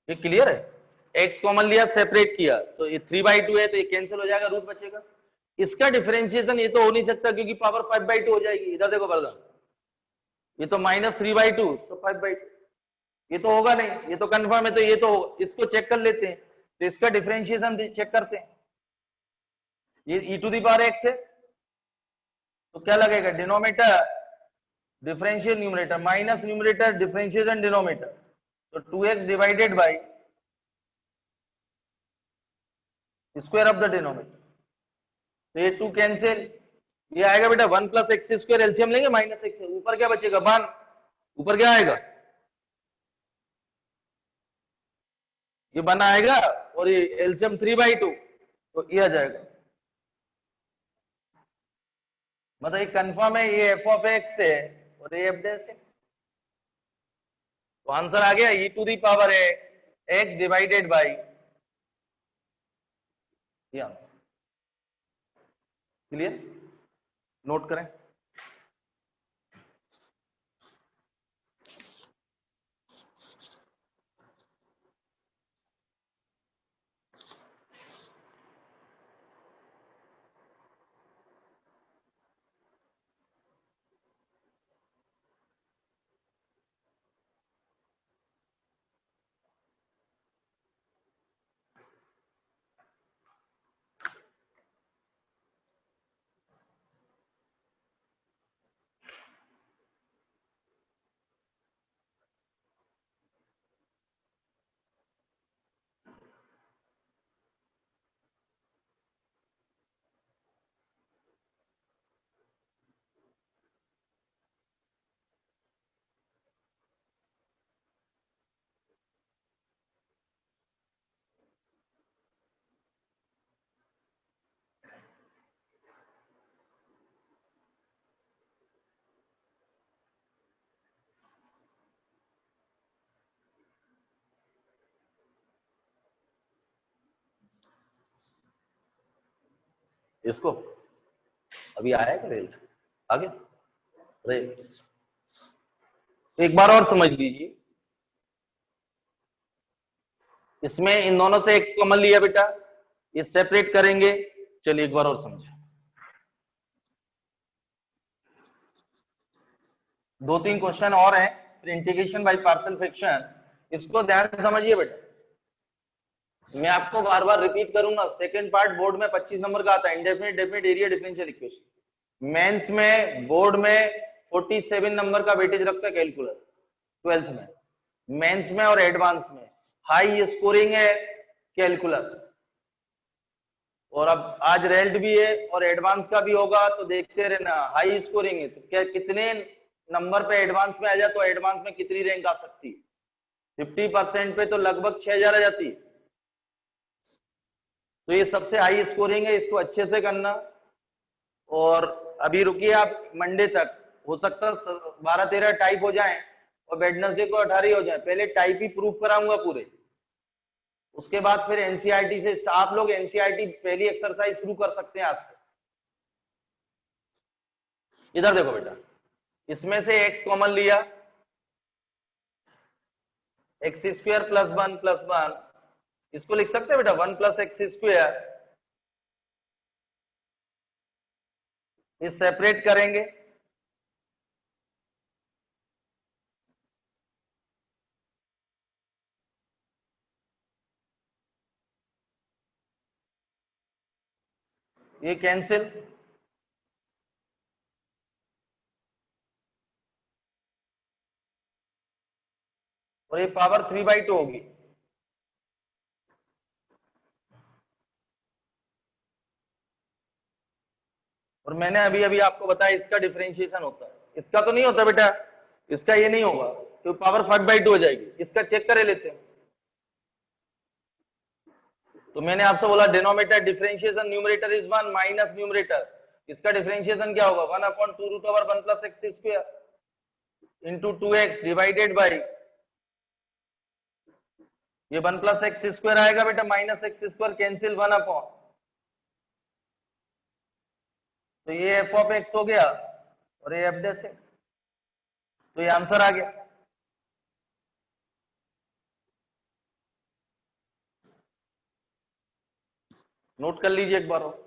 ये क्लियर है? x कॉमन लिया, सेपरेट किया, तो ये 3/2 है, तो ये कैंसिल हो जाएगा, रूट बचेगा। इसका डिफरेंशिएशन ये तो हो नहीं सकता, क्योंकि पावर 5/2 हो जाएगी। इधर देखो बर्दन, ये तो -3/2, तो 5/2, ये तो होगा नहीं, ये तो कंफर्म है, तो ये तो इसको चेक कर लेते हैं, तो इसका डिफरेंशिएशन चेक करते हैं। ये e to the power x है, तो क्या लगेगा, denominator differential numerator minus numerator differentiation denominator, तो 2x divided by square of the denominator, तो ये 2 कैंसिल, ये आएगा बेटा 1 प्लस एक्स स्क्वायर, एलसीएम लेंगे माइनस एक्स, ऊपर क्या बचेगा 1, ऊपर क्या आएगा, ये 1 आएगा, और ये एलसीएम 3/2, तो ये आ जाएगा। मतलब ये कंफर्म है, ये एफ ऑफ एक्स है और ये एफ डैश है, तो आंसर आ गया e to the power x divided by, ये आंसर। क्लियर? नोट करें। इसको अभी आया क्या रिजल्ट, आगे अरे एक बार और समझ लीजिए, इसमें इन दोनों से x कॉमन लिया बेटा, ये सेपरेट करेंगे। चलिए एक बार और समझे, 2-3 क्वेश्चन और हैं, फिर इंटीग्रेशन बाय पार्शियल फ्रैक्शन इसको ध्यान से समझिए बेटा, मैं आपको बार बार रिपीट करूंगा। सेकंड पार्ट बोर्ड में 25 नंबर का आता है, indefinite definite area differential equation. Mains में बोर्ड में 47 नंबर का वेटेज रखता है कैलकुलस 12th में, मेंस में और एडवांस में हाई स्कोरिंग है कैलकुलस। और अब आज रेल्ट भी है और एडवांस का भी होगा, तो देखते रहना। हाई स्कोरिंग है तो क्या कितने नंबर पे एडवांस में आ जाए, तो एडवांस में कितनी रैंक आ सकती है? 50% पे तो लगभग 6000 आ जाती है। तो ये सबसे हाई स्कोरिंग है, इसको अच्छे से करना। और अभी रुकिए आप मंडे तक, हो सकता है 12-13 टाइप हो जाए और वेडनेसडे को 18 हो जाए। पहले टाइप ही प्रूव कराऊंगा पूरे, उसके बाद फिर एनसीईआरटी से आप लोग एनसीईआरटी पहली एक्सरसाइज शुरू कर सकते हैं आज से। इधर देखो बेटा, इसमें से x कॉमन लिया, एक्स स्क्वायर प्लस वन, इसको लिख सकते हैं बेटा 1 प्लस एक्स स्क्वायर। इस सेपरेट करेंगे, ये कैंसिल, और ये पावर 3/2 होगी। और मैंने अभी अभी आपको बताया इसका डिफरेंशिएशन होता है, इसका तो नहीं होता बेटा, इसका ये नहीं होगा तो पावर 5/2 हो जाएगी। इसका चेक करे लेते हैं। तो मैंने आपसे बोला denominator differentiation numerator is 1 minus numerator, इसका डिफरेंशिएशन क्या होगा 1/2√1 plus x square into 2x divided by ये 1 प्लस एक्स स्क्वायर आएगा बेटा, माइनस एक्स स्क्वायर कैंसिल 1/, तो ये एफ ऑफ एक्स हो गया और ये एफ डैश है। तो ये आंसर आ गया। नोट कर लीजिए एक बार और।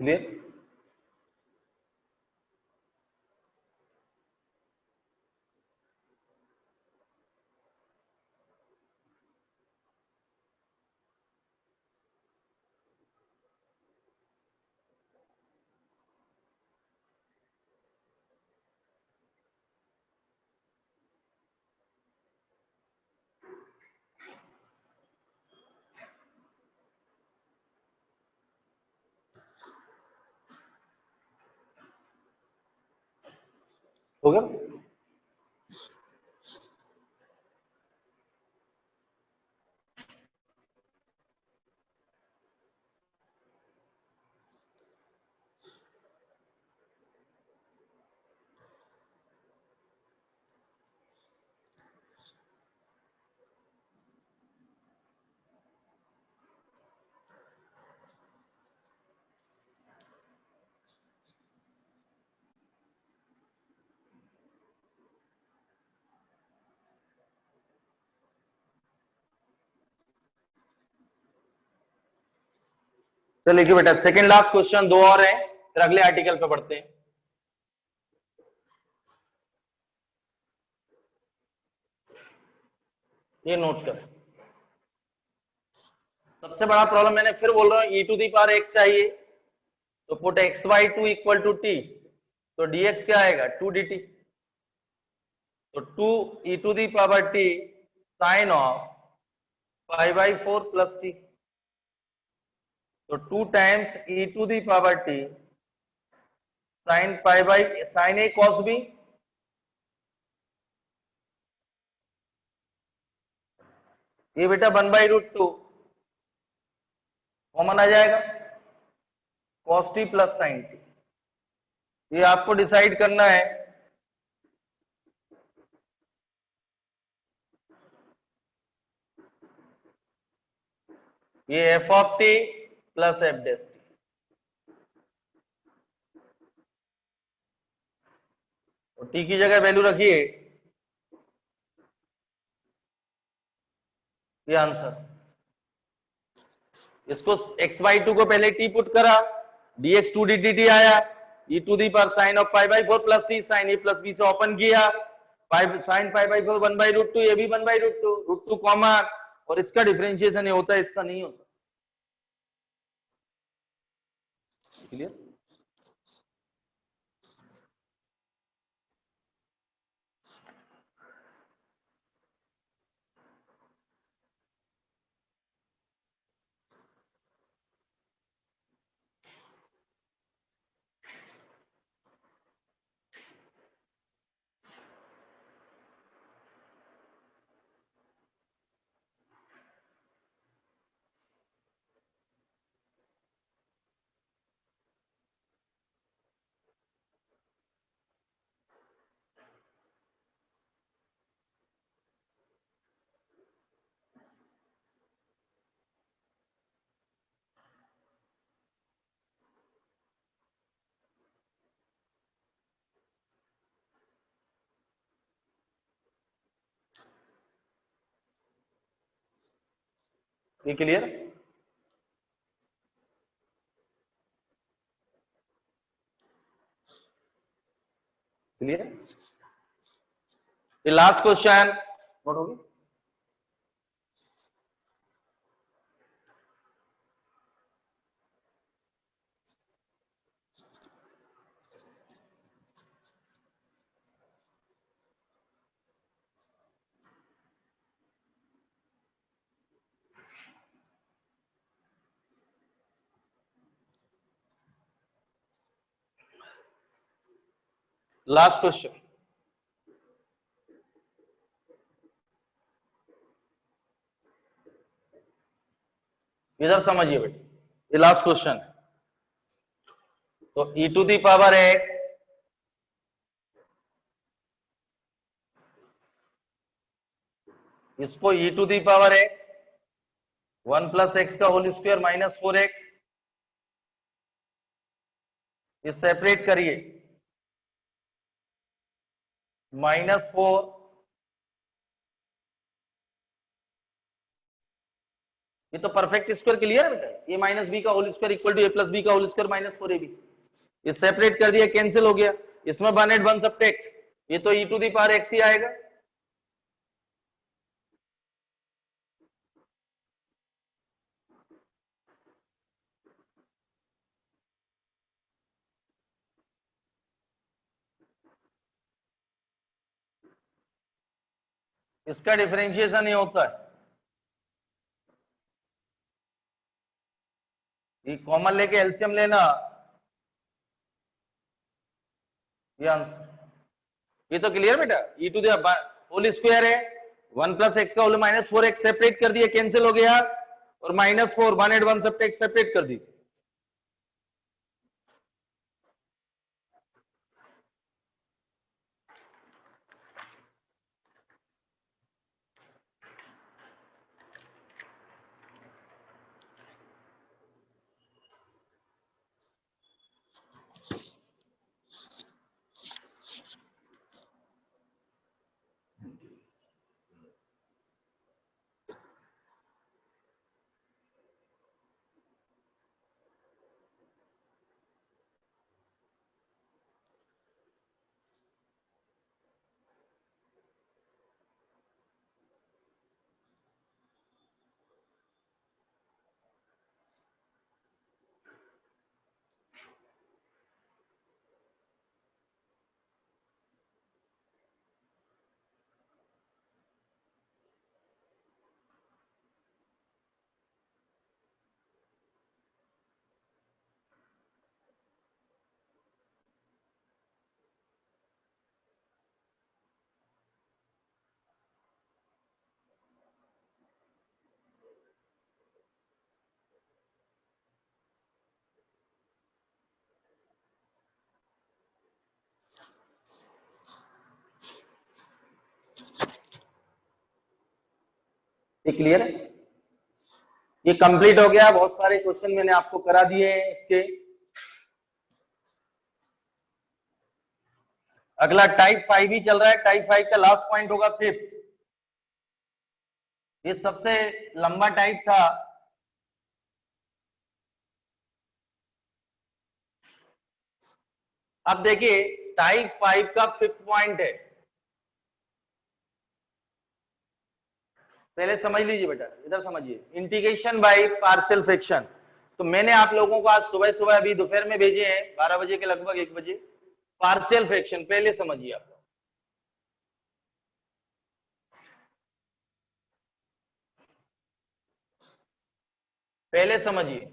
क्लियर? हो गया? चलिए लिखिए बेटा, सेकंड लास्ट क्वेश्चन, दो और हैं फिर अगले आर्टिकल पे बढ़ते हैं। ये नोट करें। सबसे बड़ा प्रॉब्लम मैंने फिर बोल रहा हूं, e to the power x चाहिए तो put xy2 equal to t, तो dx क्या आएगा 2 dt। तो 2 e to the power t sine of π/4 plus t, तो 2 times e to the power t sine sine a cos b, ये बेटा 1/√2 common आ जाएगा, cos t plus sin t। ये आपको डिसाइड करना है। ये f of t plus f dash t। और t की जगह वैल्यू रखिए, ये आंसर। इसको x बाई 2 को पहले t पुट करा, dx 2 dt आया, e to the power sine of pi by 4 plus t, sine A plus B से ओपन किया, pi sine pi by 4 1 by root 2, ये भी 1 बाई रूट 2 कॉमन, और इसका डिफरेंशिएशन ये होता है, इसका नहीं होता। क्लियर? ये क्लियर? क्लियर? ये लास्ट क्वेश्चन नोट होगी। लास्ट क्वेश्चन, इधर समझिए बेटे, ये लास्ट क्वेश्चन है। तो e to the power x, इसको e to the power x 1 plus x का होल स्क्वायर माइनस 4x, ये सेपरेट करिए, -4, ये तो परफेक्ट स्क्वायर क्लियर है बेटा, ए माइनस बी का whole square equal to A plus B का होल स्क्वायर माइनस 4ab। ये सेपरेट कर दिया, कैंसिल हो गया, इसमें 1 सब्ट्रैक्ट, ये तो e to the power x ही आएगा। इसका डिफरेंशिएशन ये होता है, ये कॉमन लेके एलसीएम लेना, ये आंसर। ये तो क्लियर बेटा, e to the whole square है, 1 प्लस एक्स का होल माइनस 4x, सेपरेट कर दिया, कैंसिल हो गया, और -4 1 सब्ट्रैक्ट, सेपरेट कर दीजिए। क्लियर है? ये कंप्लीट हो गया। बहुत सारे क्वेश्चन मैंने आपको करा दिए हैं इसके। अगला टाइप 5 ही चल रहा है। टाइप 5 का लास्ट पॉइंट होगा 5th। ये सबसे लंबा टाइप था। अब देखिए टाइप 5 का 5th पॉइंट है। पहले समझ लीजिए बेटा, इधर समझिए। Integration by partial fraction. तो मैंने आप लोगों को आज सुबह सुबह अभी दोपहर में भेजे हैं 12 बजे के लगभग 1 बजे पार्शियल फ्रैक्शन। पहले समझिए आप लोग, पहले समझिए।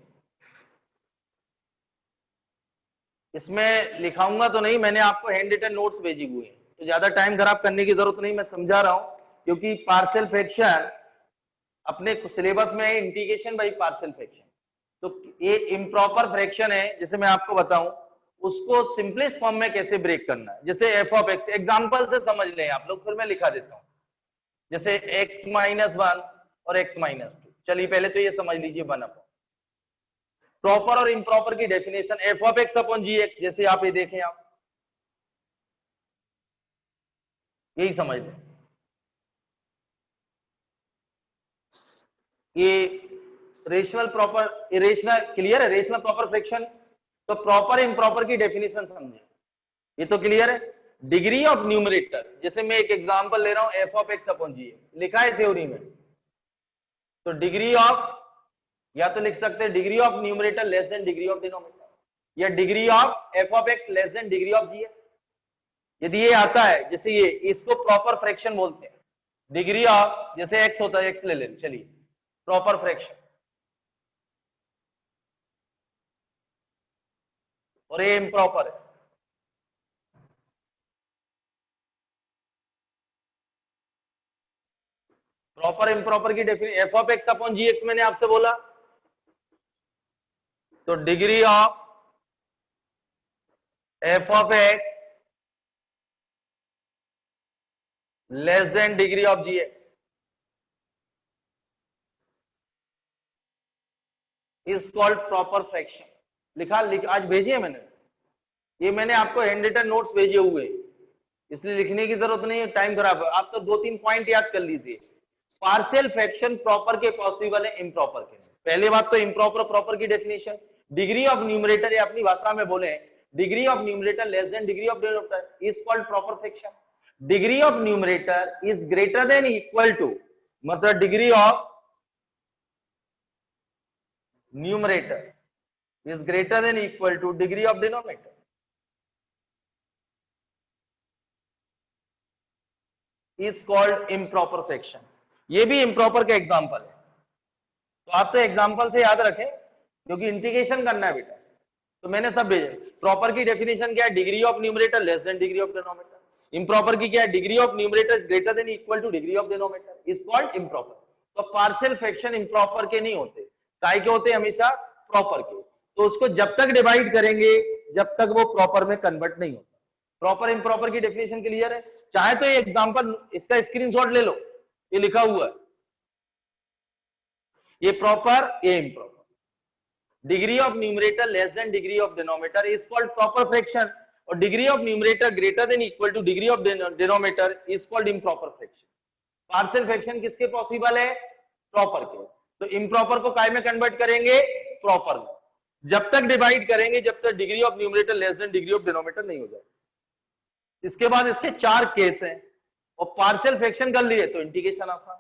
इसमें लिखाऊंगा तो नहीं, मैंने आपको हैंड रिटन नोट्स भेजी हुई है, तो ज्यादा टाइम खराब करने की जरूरत नहीं, मैं समझा रहा हूं। क्योंकि पार्शियल फ्रैक्शन अपने सिलेबस में है, इंटीग्रेशन बाय पार्शियल फ्रैक्शन। तो ये इम्प्रॉपर फ्रैक्शन है, जैसे मैं आपको बताऊं उसको सिंपलेस्ट फॉर्म में कैसे ब्रेक करना है। जैसे एफ ऑफ एक्स, एग्जाम्पल से समझ लें आप लोग, फिर मैं लिखा देता हूं। जैसे एक्स माइनस 1 और एक्स माइनस 2। चलिए पहले तो ये समझ लीजिए 1 अपॉन प्रॉपर और इम्प्रॉपर की definition. F of x upon G x, जैसे आप ये देखें, आप यही समझ लें। ये रेशनल प्रॉपर, इरेशनल, क्लियर है? Rational proper fraction. तो प्रॉपर इम्प्रॉपर की डेफिनेशन समझे, ये तो क्लियर है। डिग्री ऑफ न्यूमरेटर, जैसे मैं एक एग्जांपल ले रहा हूं, एफ ऑफ एक्स अपॉन जी, लिखा है थ्योरी में। तो डिग्री ऑफ, या तो लिख सकते हैं degree of numerator less than degree of denominator, या degree of F of x less than degree of g. यदि ये आता है, जैसे ये, इसको प्रॉपर फ्रैक्शन बोलते हैं। डिग्री ऑफ, जैसे एक्स होता है, एक्स ले लें, चलिए प्रॉपर फ्रैक्शन, और ये इम्प्रॉपर है। प्रॉपर इम्प्रॉपर की definition, F of x upon G x मैंने आपसे बोला, तो degree of F of x less than degree of G x is called proper fraction. आज भेजिए मैंने, ये मैंने आपको हैंड रिटन नोट्स भेजे हुए, इसलिए लिखने की जरूरत नहीं है, टाइम खराब है। आप तो 2-3 पॉइंट याद कर लीजिए। पार्शियल फ्रैक्शन प्रॉपर के पॉसिबल है, इम्प्रॉपर के नहीं। पहली बात तो इम्प्रॉपर प्रॉपर की डेफिनेशन, डिग्री ऑफ न्यूमरेटर, या अपनी भाषा में बोले degree of numerator less than degree of denominator is called proper fraction. Degree of numerator is greater than equal to, मतलब degree of numerator is greater than equal to degree of denominator is called improper fraction। ये भी improper का example है। तो आप तो example से याद रखें, क्योंकि इंटीग्रेशन करना है बेटा। तो मैंने सब भेजे। प्रॉपर की डेफिनेशन क्या है? Degree of numerator less than degree of denominator. Improper की क्या है? Degree of numerator greater than equal to degree of denominator is called improper. तो पार्शियल फ्रैक्शन इम्प्रॉपर के नहीं होते, काय के होते? हमेशा प्रॉपर के। तो उसको जब तक डिवाइड करेंगे जब तक वो प्रॉपर में कन्वर्ट नहीं होता। प्रॉपर इम्प्रॉपर की डेफिनेशन क्लियर है? चाहे तो ये एग्जांपल, इसका स्क्रीनशॉट ले लो, ये लिखा हुआ है, ये प्रॉपर, ये improper. Degree of numerator less than degree of denominator is called proper fraction, और degree of numerator greater than equal to degree of denominator is called improper fraction. Partial fraction किसके possible है? Proper के। तो improper को काय में convert करेंगे? Proper में। जब तक डिवाइड करेंगे जब तक degree of numerator less than degree of denominator नहीं हो जाए। इसके बाद इसके 4 केस हैं, और पार्शियल फ्रैक्शन कर लिए तो इंटीग्रेशन आसान।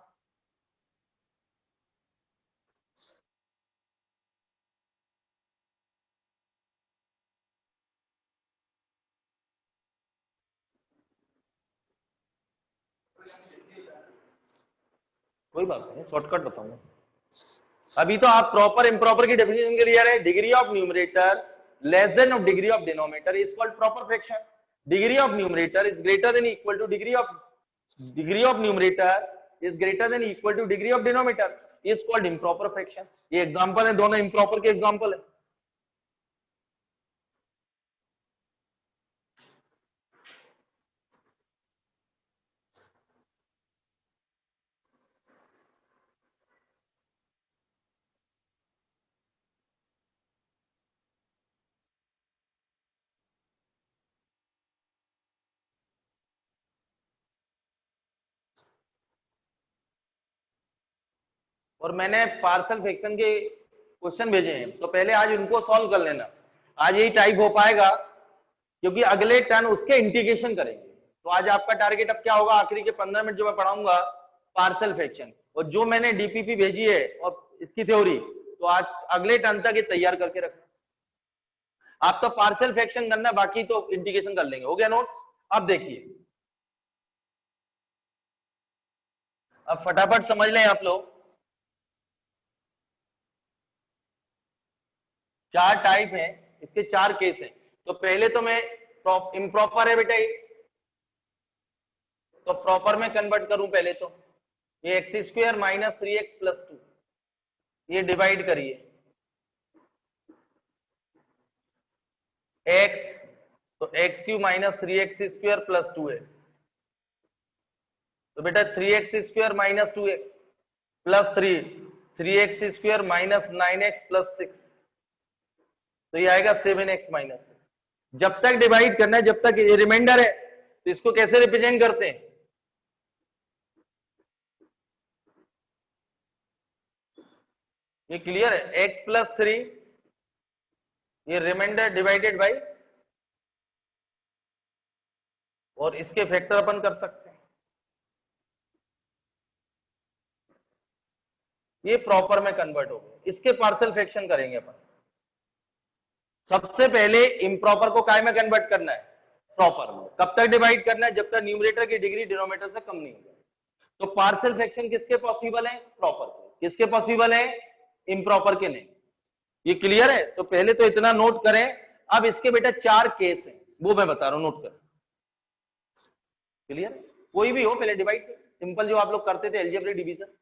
कोई बात नहीं, शॉर्टकट बताऊंगा। अभी तो आप प्रॉपर इम्प्रॉपर की डेफिनेशन क्लियर है। Degree of numerator less then of degree of denominator is called proper fraction. Degree of numerator is greater than equal to degree of numerator is greater than equal to degree of denominator is called improper fraction. ये example है, दोनों improper के example है। और मैंने partial fraction के question भेजे हैं, तो पहले आज उनको सॉल्व कर लेना। आज यही टाइप हो पाएगा, क्योंकि अगले टर्न उसके इंटीग्रेशन करेंगे। तो आज आपका टारगेट अब क्या होगा, आखिरी के 15 मिनट जो मैं पढ़ाऊंगा पार्शियल फ्रैक्शन, और जो मैंने डीपीपी भेजी है और इसकी थ्योरी, तो आज अगले टर्न तक ये तैयार करके रखना। आप तो पार्शियल फ्रैक्शन करना, बाकी तो इंटीग्रेशन कर लेंगे। हो गया नोट? अब देखिए, अब फटाफट समझ लें आप लोग। चार टाइप हैं, इसके चार केस हैं। तो पहले तो मैं इम्प्रॉपर है बेटा ये, तो प्रॉपर में कन्वर्ट करूं पहले तो ये x square minus 3x plus 2, ये डिवाइड करिए x, तो x Q minus 3x square plus 2 है, तो बेटा 3x square minus 2x plus 3x square minus 9x plus 6, तो ये आएगा 7x माइनस। जब तक डिवाइड करना है, जब तक ये रिमाइंडर है, तो इसको कैसे रिप्रेजेंट करते हैं, ये क्लियर है? x प्लस 3, ये रिमाइंडर डिवाइडेड बाई, और इसके फैक्टर अपन कर सकते हैं। ये प्रॉपर में कन्वर्ट हो गया। इसके पार्शियल फ्रैक्शन करेंगे अपन। सबसे पहले इम्प्रॉपर को काय में कन्वर्ट करना है, प्रॉपर में। कब तक डिवाइड करना है, जब तक न्यूमरेटर की डिग्री डिनोमिनेटर से कम नहीं हो जाए। तो पार्शियल फ्रैक्शन किसके पॉसिबल है, प्रॉपर के। किसके पॉसिबल है, इम्प्रॉपर के नहीं। ये क्लियर है? तो पहले तो इतना नोट करें। अब इसके बेटा चार केस हैं, वो मैं बता रहा हूं, नोट करें। क्लियर? कोई भी हो, पहले डिवाइड सिंपल जो आप लोग करते थे अलजेब्रिक डिवीजन।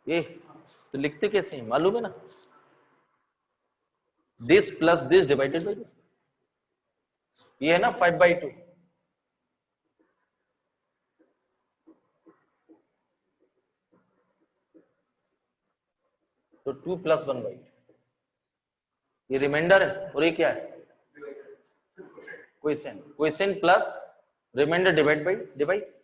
ये तो लिखते कैसे हैं मालूम है ना, this plus this divided by this, ये है ना 5/2, तो 2 प्लस 1/2, ये रिमाइंडर है, और ये क्या है, question. Question plus reminder divide by divide.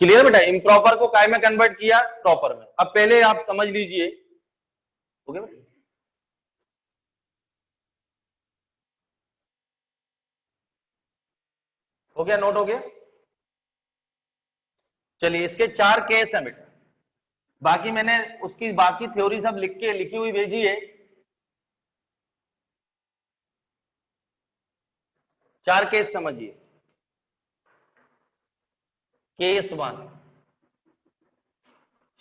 Clear बेटा? इम्प्रॉपर को काय में कन्वर्ट किया, प्रॉपर में। अब पहले आप समझ लीजिए। हो गया बेटा? हो गया, नोट हो गया? चलिए, इसके चार केस हैं बेटा। बाकी मैंने उसकी बाकी थ्योरी सब लिख के लिखी हुई भेजी है। चार केस समझिए। केस 1,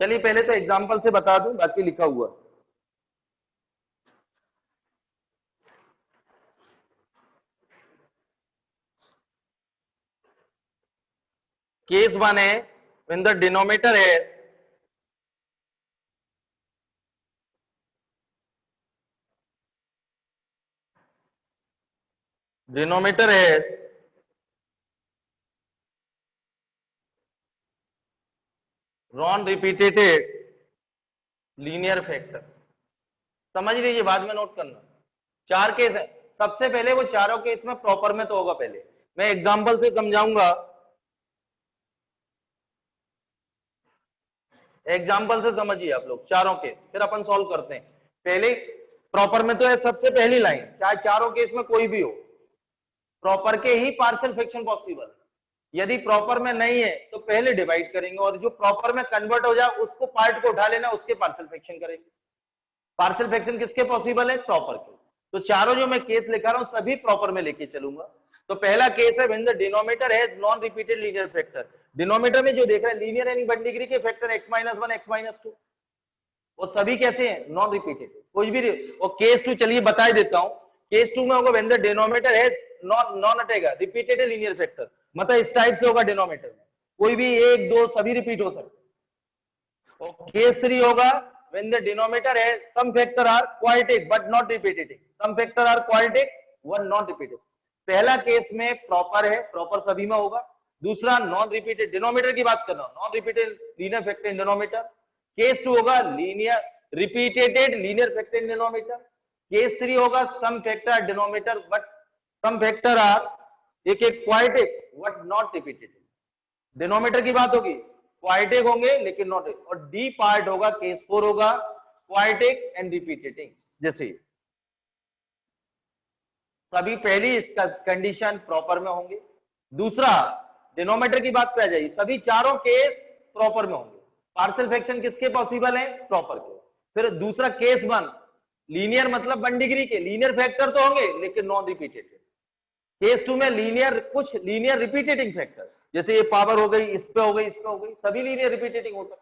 चलिए पहले तो एग्जांपल से बता दूं, बाकी लिखा हुआ। केस 1 है when the denominator है नॉन रिपीटेटेड लीनियर फैक्टर। समझ लीजिए, बाद में नोट करना। चार केस है। सबसे पहले वो चारों केस में प्रॉपर में तो होगा। पहले मैं एग्जांपल से समझाऊंगा, एग्जांपल से समझिए आप लोग चारों केस, फिर अपन सॉल्व करते हैं। पहले प्रॉपर में तो है सबसे पहली लाइन, चाहे चारों केस में कोई भी हो, प्रॉपर के ही पार्शियल फ्रैक्शन पॉसिबल। यदि प्रॉपर में नहीं है तो पहले डिवाइड करेंगे, और जो प्रॉपर में कन्वर्ट हो जाए उसको पार्ट को उठा लेना, उसके पार्शियल फ्रैक्शन करेंगे। पार्शियल फ्रैक्शन किसके पॉसिबल है? प्रॉपर के। तो चारों जो मैं केस लेकर रहा हूं सभी प्रॉपर में लेके चलूंगा। तो पहला केस है when the denominator has non repeated linear factor. Denominator में जो देख रहे हैं लीनियर यानी 1 डिग्री के फैक्टर x-1 x-2, वो सभी कैसे हैं? नॉन रिपीटेड, कुछ भी। और केस 2 चलिए बता ही देता हूं। केस 2 में होगा when the denominator has non हटेगा रिपीटेड लीनियर फैक्टर, मतलब इस टाइप से होगा डिनोमिनेटर में, कोई भी 1 2 सभी रिपीट हो सकते हैं। और केस 3 होगा when the denominator has some factor are quadratic but not repeating, some factor are quadratic one not repeated। पहला केस में प्रॉपर है, प्रॉपर सभी में होगा। दूसरा नॉन रिपीटेड, डिनोमिनेटर की बात कर रहा हूं, non repeated linear factor in denominator. Case 2 होगा linear repeated linear factor in denominator. Case 3 होगा some factor denominator but some factor are एक एक quadratic but not repeated. Denominator की बात होगी, क्वाड्रेटिक होंगे लेकिन नॉट, और डी पार्ट होगा केस 4 होगा क्वाड्रेटिक एंड रिपीटेटिंग। जैसे सभी पहली इसका कंडीशन प्रॉपर में होंगे। दूसरा डिनोमिनेटर की बात पे आ जाइए, सभी चारों केस प्रॉपर में होंगे। पार्शियल फ्रैक्शन किसके पॉसिबल है? प्रॉपर के। फिर दूसरा केस 1 लीनियर, मतलब 1 डिग्री के लीनियर फैक्टर तो होंगे लेकिन नॉन रिपीटेड। केस 2 में लीनियर, कुछ लीनियर रिपीटेटिंग फैक्टर, जैसे ये पावर हो गई, इस पे हो गई, इस पे हो गई, सभी लीनियर रिपीटेटिंग होता है।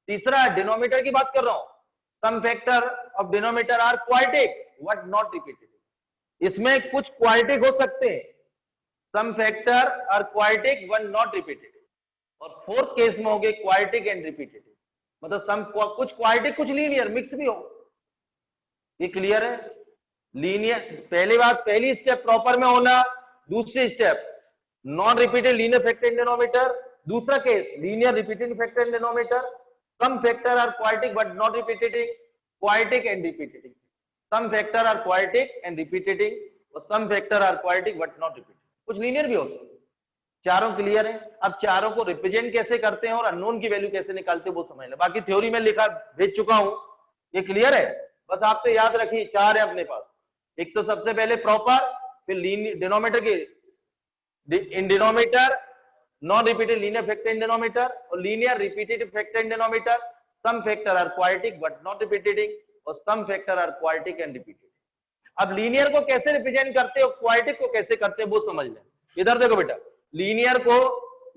तीसरा डिनोमिनेटर की बात कर रहा हूं, some factor of denominator are quadratic but not repeating, इसमें कुछ क्वाड्रेटिक हो सकते हैं, some factor are quadratic but not repeating. और फोर्थ केस में हो गए क्वाड्रेटिक एंड रिपीटेटिंग, मतलब सम कुछ क्वाड्रेटिक कुछ लीनियर मिक्स भी हो। ये क्लियर है? लीनियर पहली बात, पहली स्टेप प्रॉपर में होना, दूसरी step non repeated linear factor in denominator, दूसरा case linear repeated factor in denominator, some factor are quadratic but not repeating, quadratic and repeating, some factor are quadratic and repeating, और some factor are quadratic but not repeating, कुछ linear भी हो सकते। चारों clear है? अब चारों को रिप्रेजेंट कैसे करते हैं और अननोन की वैल्यू कैसे निकालते हैं वो समझ ले, बाकी थ्योरी में लिखा भेज चुका हूं, ये क्लियर है? बस आप तो याद रखिए, चार है अपने पास। एक तो सबसे पहले प्रॉपर, फिर डिनोमिनेटर की in denominator non repeated linear factor in denominator, और linear repeated factor in denominator, some factor are quadratic but not repeating, और some factor are quadratic and repeated. अब लीनियर को कैसे रिप्रेजेंट करते हैं और क्वाड्रेटिक को कैसे करते हैं वो समझ लें। इधर देखो बेटा, लीनियर को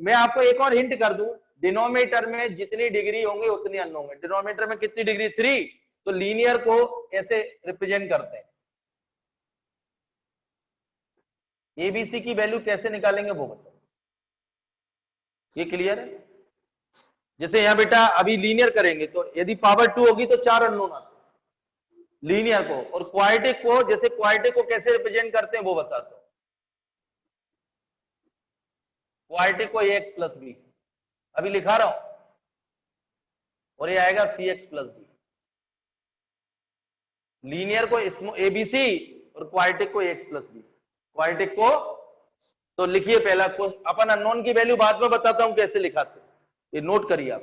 मैं आपको एक और हिंट कर दूं, डिनोमिनेटर में जितनी डिग्री होंगे उतनी अननोन होंगे। डिनोमिनेटर में कितनी डिग्री? 3, तो लीनियर को कैसे रिप्रेजेंट करते हैं, एबीसी की वैल्यू कैसे निकालेंगे वो बताओ। ये क्लियर है? जैसे यहां बेटा अभी लीनियर करेंगे तो यदि पावर 2 होगी तो 4 अननोन आते हैं लीनियर को, और क्वाड्रेटिक को, जैसे क्वाड्रेटिक को कैसे रिप्रेजेंट करते हैं वो बताता हूं। क्वाड्रेटिक को ax प्लस बी अभी लिखा रहा हूं, और ये आएगा cx प्लस बी। लीनियर को एबीसी और क्वाड्रेटिक को ax प्लस बी। क्वाड्रेटिक को तो लिखिए पहला, अपन अननोन की वैल्यू बाद में बताता हूं कैसे लिखाते, ये नोट करिए आप।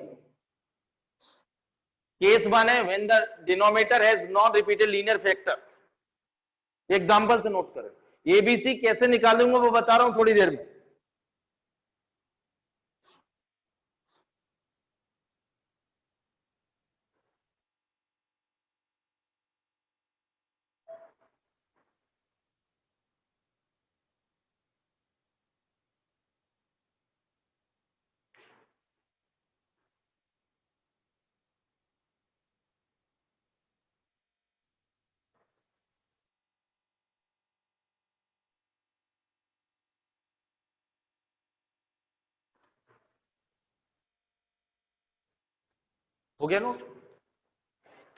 केस 1 है when the denominator has non repeated linear factor, example से नोट करें। एबीसी कैसे निकालूंगा वो बता रहा हूं थोड़ी देर में। हो गया नोट?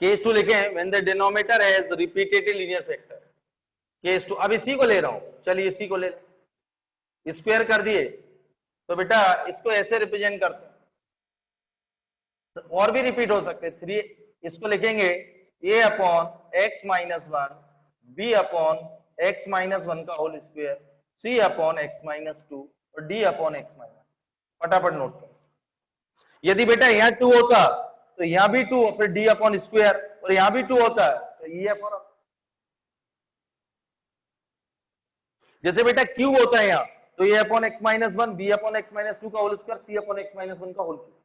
केस 2 लिखे हैं when the denominator has repeated linear factor. Case 2 अब इसी को ले रहा हूं, चलिए इसी को ले स्क्वायर कर दिए, तो बेटा इसको ऐसे रिप्रेजेंट करते हैं, और भी रिपीट हो सकते हैं। 3 इसको लिखेंगे a upon x minus 1 b upon x minus one का whole square c upon x minus two और d अपॉन x माइनस। फटाफट नोट करो। यदि बेटा यहाँ 2 होता तो यहाँ भी 2 और फिर d अपॉन स्क्वायर, और यहाँ भी 2 होता है तो ये अपॉन, जैसे बेटा क्यूब होता है यहाँ तो ये upon x minus one, b upon x minus two का whole square, c upon x minus one का होल स्क्वायर।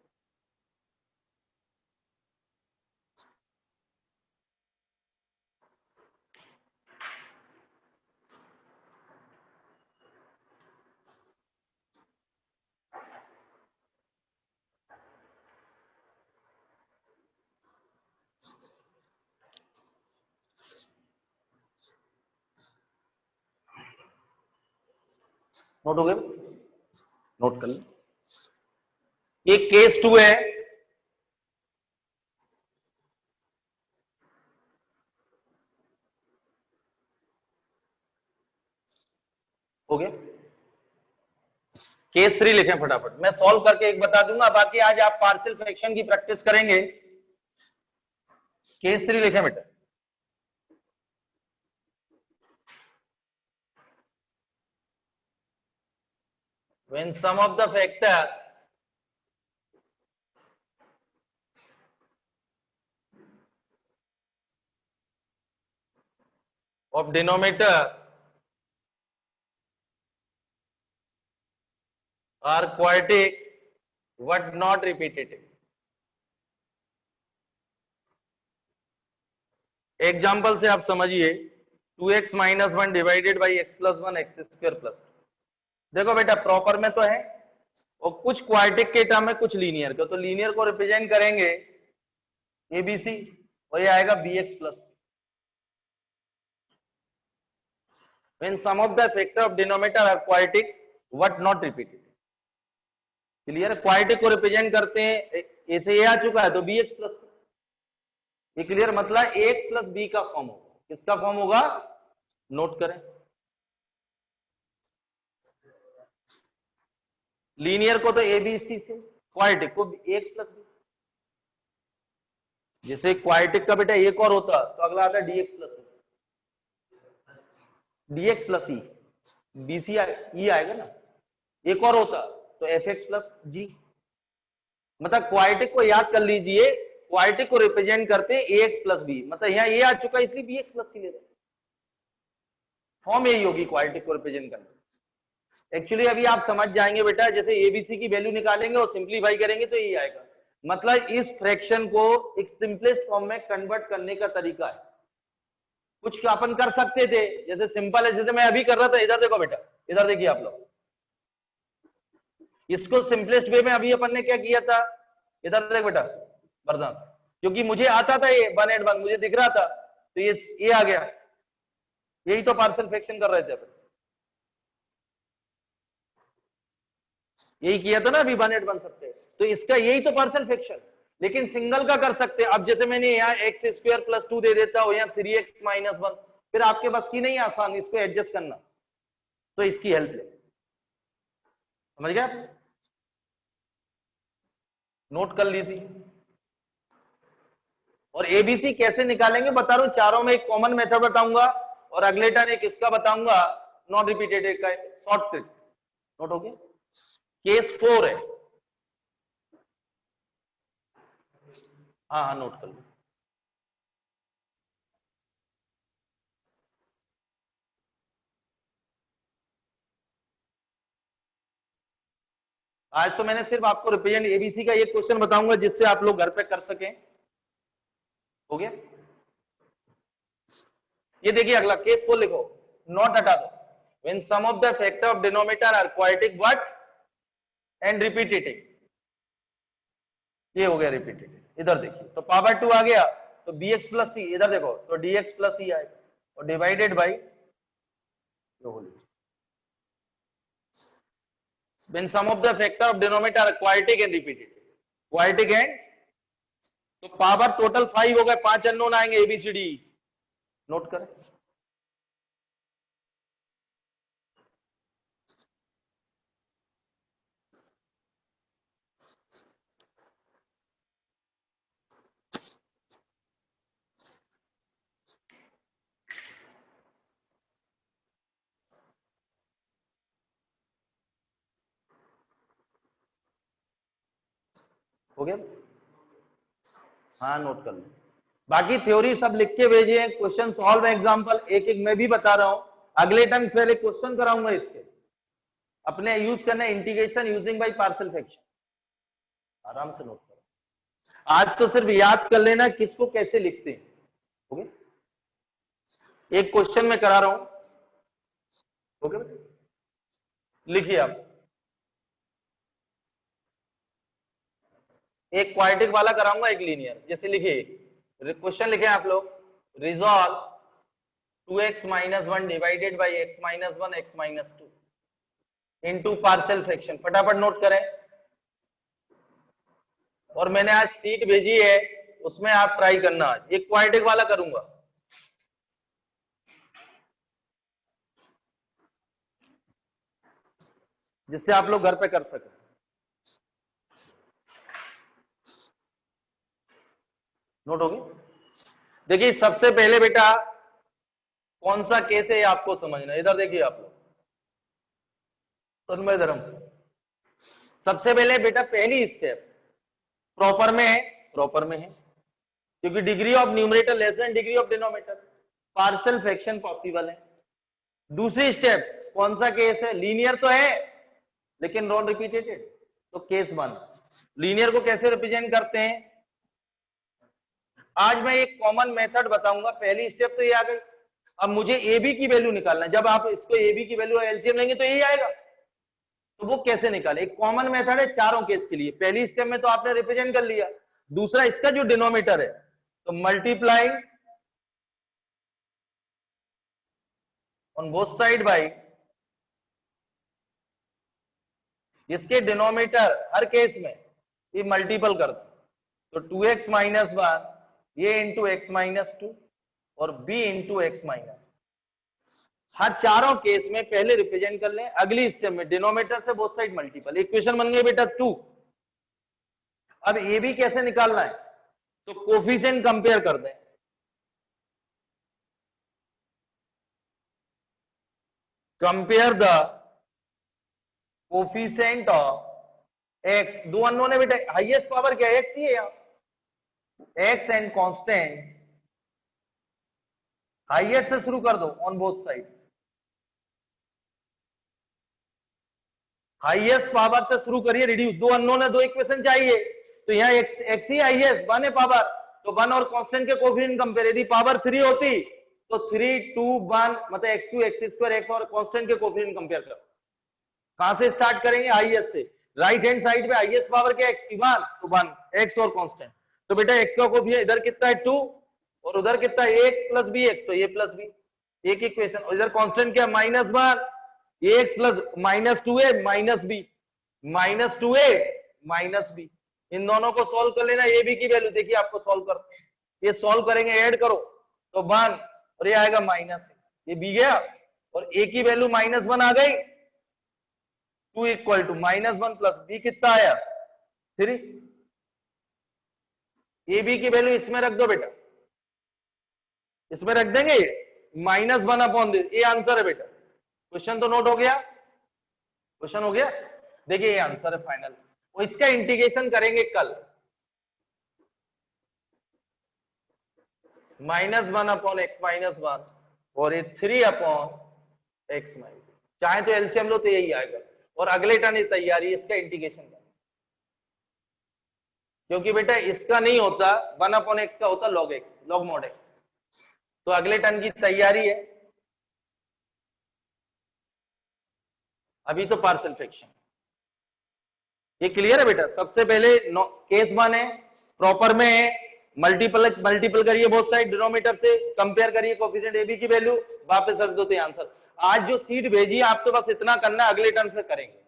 नोट हो गए? नोट कर ले। ये केस 2 है। हो गया? केस 3 लिखें फटाफट, मैं सॉल्व करके एक बता दूंगा, बाकी आज आप पार्शियल फ्रैक्शन की प्रैक्टिस करेंगे। केस 3 लिखें बेटा। When sum of the factor of denominator are quadratic but not repetitive। Example से आप समझिए, 2x minus one divided by x plus one x square plus. देखो बेटा प्रॉपर में तो है, और कुछ क्वाड्रेटिक के टर्म है, कुछ लीनियर का, तो लीनियर को रिप्रेजेंट करेंगे एबीसी और ये आएगा B x plus. When sum of the factor of denominator are quadratic but not repeated। Clear? Quadratic को रिप्रेजेंट करते हैं, ऐसे ये आ चुका है तो बी एक्स प्लस, ये क्लियर? मतलब ए एक्स प्लस बी का फॉर्म होगा। किसका फॉर्म होगा? नोट करें। लीनियर को तो एबीसी से, क्वाड्रेटिक को ए एक्स प्लस बी। जैसे क्वाड्रेटिक का बेटा एक और होता तो अगला आता डीएक्स प्लस डीएक्स प्लस ई, बीसी ई आएगा ना। एक और होता तो एफ एक्स प्लस जी। मतलब क्वाड्रेटिक को याद कर लीजिए, क्वाड्रेटिक को रिप्रेजेंट करते हैं ए एक्स प्लस बी, मतलब यहाँ ए आ चुका इसलिए बी एक्स प्लस सी ले रहे, फॉर्म यही होगी क्वाड्रेटिक को रिप्रेजेंट करना। एक्चुअली अभी आप समझ जाएंगे बेटा, जैसे एबीसी की वैल्यू निकालेंगे और सिंप्लीफाई करेंगे तो ये आएगा। मतलब इस फ्रैक्शन को एक सिंपलेस्ट फॉर्म में कन्वर्ट करने का तरीका है। कुछ अपन कर सकते थे, जैसे सिंपल है, जैसे मैं अभी कर रहा था, इधर देखो बेटा, इधर देखिए आप लोग, इसको सिंपलेस्ट वे में अभी अपन ने क्या किया था, इधर देख बेटा वरदान, क्योंकि मुझे आता था ये 1/1 मुझे दिख रहा था तो ये आ गया, यही तो पार्शियल फ्रैक्शन कर रहे थे अपन, यही किया था ना अभी 1/1 सकते, तो इसका यही तो पार्शियल फ्रैक्शन। लेकिन सिंगल का कर सकते हैं। अब जैसे मैंने यहाँ एक्स स्क्वायर प्लस 2 दे देता हूं, यहाँ 3x माइनस 1, फिर आपके बस की नहीं आसान इसको एडजस्ट करना, तो इसकी हेल्प ले। समझ गया? नोट कर लीजिए। और एबीसी कैसे निकालेंगे बता रहा हूं, चारों में एक कॉमन मेथड बताऊंगा और अगले टाइम एक इसका बताऊंगा नॉन रिपीटेड का शॉर्ट ट्रिक। नोट हो गया? केस 4 है। हाँ हाँ नोट कर लो। आज तो मैंने सिर्फ आपको रिप्रेजेंट एबीसी का एक क्वेश्चन बताऊंगा जिससे आप लोग घर पे कर सकें। हो गया? ये देखिए अगला केस 4 लिखो, नॉट हटा दो। When sum of the factor of denominator are quadratic but and repetitive, ये हो गया रिपीटेटिव। इधर देखिए तो पावर 2 आ गया तो bx प्लस सी, इधर देखो तो dx प्लस सी आएगा और divided by whole. When sum of the factor of denominator are quadratic and repeated, quadratic and, तो पावर टोटल 5 हो गए, 5 अननोन आएंगे एबीसीडी। नोट करें। हो गया? हाँ नोट कर लो। बाकी थ्योरी सब लिख के भेजिए, क्वेश्चन सॉल्व एग्जांपल एक एक मैं भी बता रहा हूं। अगले टाइम फिर एक क्वेश्चन कराऊंगा इसके, अपने यूज करना integration using by partial fraction. आराम से नोट करो। आज तो सिर्फ याद कर लेना किसको कैसे लिखते हैं। ओके, एक क्वेश्चन में करा रहा हूं। ओके, लिखिए आप। एक क्वाड्रेटिक वाला कराऊंगा, एक लीनियर। जैसे लिखिए, क्वेश्चन लिखे आप लोग, resolve 2x minus 1 divided by x minus 1 x minus 2 into partial fraction. फटाफट नोट करें। और मैंने आज सीट भेजी है, उसमें आप ट्राई करना। आज एक क्वाड्रेटिक वाला करूंगा, जिससे आप लोग घर पे कर सकें। नोट होगी? देखिए सबसे पहले बेटा कौन सा केस है आपको समझना। इधर देखिए आप लोग, तन्मय धर्म। सबसे पहले बेटा पहली स्टेप प्रॉपर में है, प्रॉपर में है क्योंकि degree of numerator less than degree of denominator, partial fraction possible है। दूसरी स्टेप कौन सा केस है? लीनियर तो है लेकिन नॉन रिपीटेटेड, तो केस 1। लीनियर को कैसे रिप्रेजेंट करते हैं? आज मैं एक कॉमन मेथड बताऊंगा। पहली स्टेप तो ये आ गई। अब मुझे ए बी की वैल्यू निकालना है। जब आप इसको ए बी की वैल्यू एलसीएम लेंगे तो यही आएगा। तो वो कैसे निकाले? एक कॉमन मेथड है चारों केस के लिए। पहली स्टेप में तो आपने रिप्रेजेंट कर लिया। दूसरा, इसका जो डिनोमिनेटर है तो multiplying on both side by इसके डिनोमिनेटर हर केस में ये मल्टीपल कर दो। तो 2x माइनस 1 ये इंटू एक्स माइनस 2 और b इंटू एक्स माइनस। हर चारों केस में पहले रिप्रेजेंट कर लें, अगली स्टेप में डिनोमिनेटर से बोथ साइड मल्टीपल। इक्वेशन बन गई बेटा 2। अब ए बी कैसे निकालना है? तो कोफिशिएंट कंपेयर कर दें। Compare the coefficient of x. दो अननोन है बेटा, हाईएस्ट पावर क्या है? एक्स ही है यहां। एक्स एंड कांस्टेंट हाईएस्ट से शुरू कर दो on both side. Highest power से शुरू करिए, रिड्यूस। दो अननोन है, दो इक्वेशन चाहिए, तो यहाँ एक्स एक्स ही हाईएस्ट, 1 है पावर, तो 1 और कांस्टेंट के कोफिशिएंट कंपेयर। यदि पावर 3 होती तो 3 2 1 मतलब x2 x2 x और कांस्टेंट के कोफिशिएंट कंपेयर करो। कहां से स्टार्ट करेंगे? हाईएस्ट से। राइट हैंड साइड पे हाईएस्ट पावर क्या? एक्स की 1, तो 1 एक्स और कांस्टेंट। तो बेटा एक्स का कोफिशिएंट इधर कितना है? 2 और उधर कितना है? a प्लस बी एक्स, तो a प्लस बी। एक इक्वेशन। और इधर कांस्टेंट क्या? -1 a x plus -2a minus b, -2a minus b. इन दोनों को सॉल्व कर लेना। ए बी की वैल्यू देखिए आपको सॉल्व करते हैं, ये सॉल्व करेंगे, ऐड करो तो 1 और ये आएगा माइनस, ये बी गया और ए की वैल्यू -1 आ गई। 2 इक्वल टू -1 प्लस बी कितना आया? 3। ए बी की वैल्यू इसमें रख दो बेटा, इसमें रख देंगे -1 अपॉन दिस। ये आंसर है बेटा। क्वेश्चन तो नोट हो गया? क्वेश्चन हो गया? देखिए ये आंसर है फाइनल। और इसका इंटीग्रेशन करेंगे कल। -1 अपॉन एक्स माइनस 1 और ये 3 अपॉन एक्स माइनस। चाहे तो एलसीएम लो तो यही आएगा। और अगले टर्न ये तैयारी है इसका इंटीग्रेशन का, क्योंकि बेटा इसका नहीं होता 1 अपॉन एक्स का होता log x, log mod x. तो अगले टर्न की तैयारी है। अभी तो पार्शियल फ्रैक्शन। ये क्लियर है बेटा? सबसे पहले केस 1 है, प्रॉपर में है, मल्टीपल मल्टीपल करिए बोथ साइड, डिनोमिनेटर से कंपेयर करिए कोफिशिएंट ए बी की वैल्यू, वापस रख दो तो आंसर। आज जो सीट भेजी है आप तो बस इतना करना है, अगले टर्न से करेंगे।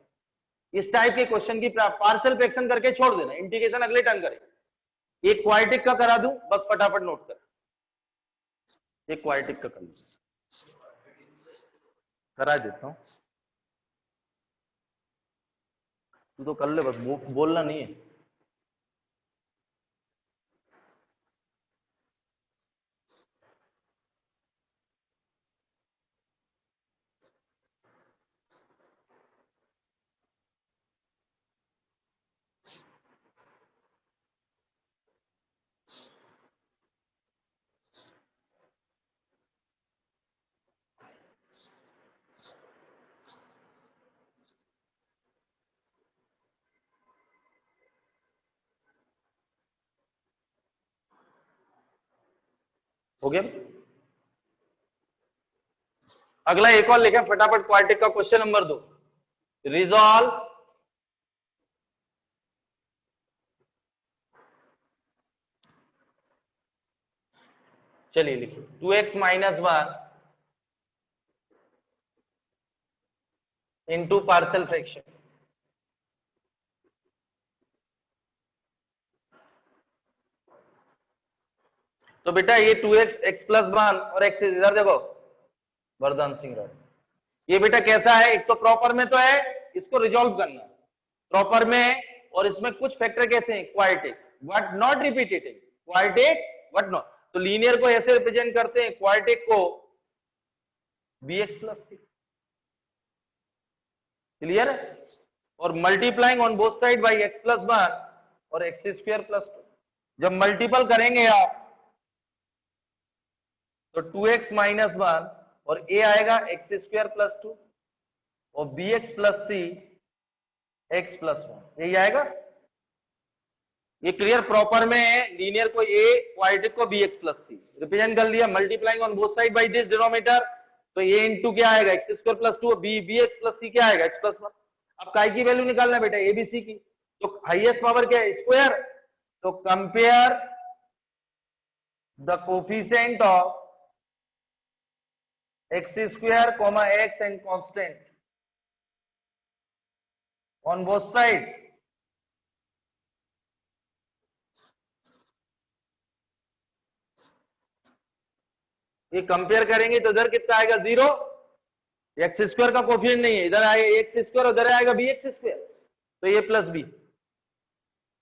इस टाइप के क्वेश्चन की पार्शियल फ्रैक्शन करके छोड़ देना, इंटीग्रेशन अगले टर्न करेंगे। एक क्वाड्रेटिक का करा दूं, बस फटाफट नोट कर। एक क्वाड्रेटिक का कर करा देता हूं, तू तो कर ले, बस बोलना नहीं है। हो गया। अगला एक और लिखें फटाफट, क्वाड्रेटिक का क्वेश्चन नंबर 2। रिजॉल्व चलिए लिखिए 2x minus 1 into partial fraction. तो बेटा ये 2x x प्लस 1 और x इधर देखो वरदान सिंह राय, ये बेटा कैसा है, एक तो प्रॉपर में तो है, इसको रिजॉल्व करना प्रॉपर में, और इसमें कुछ फैक्टर कैसे हैं, quadratic what not repetitive, quadratic what not. तो लीनियर को ऐसे रिप्रेजेंट करते हैं, क्वाड्रेटिक को bx प्लस सी, क्लियर है, और multiplying on both side by x plus 1 और x स्क्वायर प्लस 2। जब मल्टीपल करेंगे आप तो 2x माइनस 1 और a आएगा x स्क्वायर प्लस 2 और bx प्लस सी x प्लस 1, यही आएगा। ये क्लियर, प्रॉपर में है, लीनियर को a, क्वाड्रेटिक को bx प्लस सी रिप्रेजेंट कर लिया, multiplying on both side by this denominator, तो a इंटू क्या आएगा x square plus 2, bx plus c क्या आएगा x प्लस 1। अब काय की वैल्यू निकालना है बेटा, abc की, तो हाईएस्ट पावर क्या है, स्क्वायर, तो compare the coefficient of x square comma x and constant on both side, ये कंपेयर करेंगे तो इधर कितना आएगा 0, एक्स स्क्वायर का कोफिशिएंट नहीं है, इधर आएगा एक्स स्क्वायर, उधर आएगा बी एक्स स्क्वायर, तो ये प्लस बी,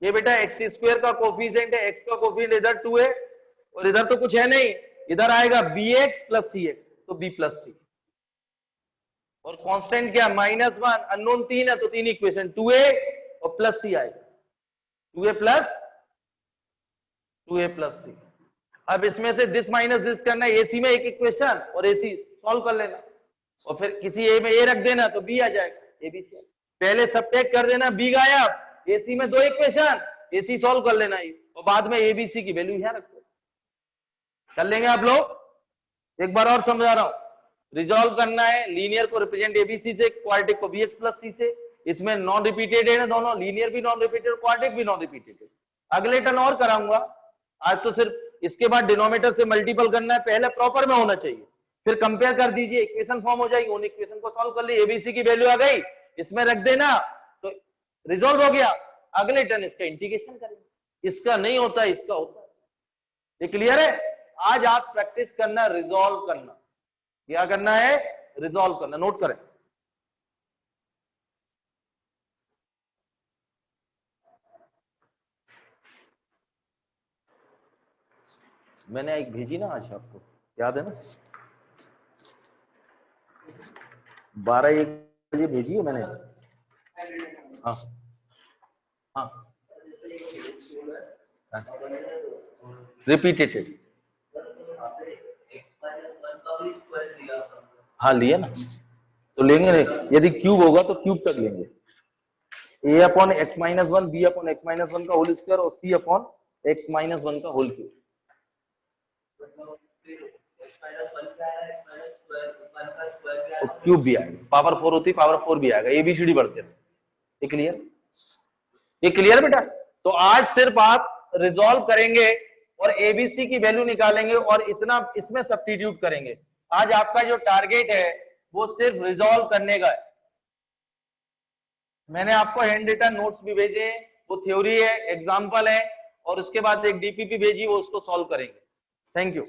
ये बेटा एक्स स्क्वायर का कोफिशिएंट है, एक्स का कोफिशिएंट इधर 2 है और इधर तो कुछ है नहीं, इधर आएगा बी एक्स प्लस सी एक्स, तो बी प्लस सी, और कांस्टेंट क्या -1, अननोन 3 है तो 3 इक्वेशन 2a और प्लस सी आएगा, 2a प्लस सी। अब इसमें से दिस माइनस दिस करना है, एसी में एक इक्वेशन और एसी सॉल्व कर लेना, और फिर किसी ए में ए रख देना तो बी आ जाएगा, एबीसी। पहले सबट्रैक्ट कर देना, बी गायब, एसी में 2 इक्वेशन, एसी सॉल्व कर लेना ये, और बाद में एबीसी की वैल्यू यहां रख दो, कर लेंगे आप लोग। एक बार और समझा रहा हूं, रिजॉल्व करना है, लीनियर को रिप्रेजेंट एबीसी से, क्वाड्रेटिक को बीएक्स प्लस सी से, इसमें नॉन रिपीटेड है ना दोनों, लीनियर भी नॉन रिपीटेड, क्वाड्रेटिक भी नॉन रिपीटेड। अगले टर्न और कराऊंगा, आज तो सिर्फ इसके बाद डिनोमिनेटर से मल्टीपल करना है, पहले प्रॉपर में होना चाहिए, फिर कंपेयर कर दीजिए, इक्वेशन फॉर्म हो जाएगी, उन इक्वेशन को सॉल्व कर ली, एबीसी की वैल्यू आ गई, इसमें रख देना तो रिजॉल्व हो गया। अगले टर्न इसका इंटीग्रेशन करेंगे, इसका नहीं होता इसका होता है, ये क्लियर है। आज आप प्रैक्टिस करना, रिजॉल्व करना, क्या करना है, रिजॉल्व करना, नोट करें। मैंने एक भेजी ना आज आपको, याद है ना, 12-1 बजे भेजी है मैंने, हाँ हाँ, रिपीटेड, हाँ लिया ना, तो लेंगे नहीं, यदि क्यूब होगा तो क्यूब तक लेंगे, a upon x minus 1, B upon x minus 1 का होल स्क्वायर और c अपॉन एक्स माइनस 1 का होल क्यूब, क्यूब भी आएगा, पावर 4 होती, पावर 4 भी आएगा, एबीसीडी बढ़ते हैं, ये क्लियर, ये क्लियर बेटा। तो आज सिर्फ आप रिजॉल्व करेंगे और एबीसी की वैल्यू निकालेंगे और इतना इसमें सब्स्टिट्यूट करेंगे। आज आपका जो टारगेट है वो सिर्फ रिजॉल्व करने का है। मैंने आपको हैंड रिटन नोट्स भी भेजे हैं, वो थ्योरी है, एग्जाम्पल है, और उसके बाद एक डीपीपी भेजी, वो उसको सॉल्व करेंगे। Thank you.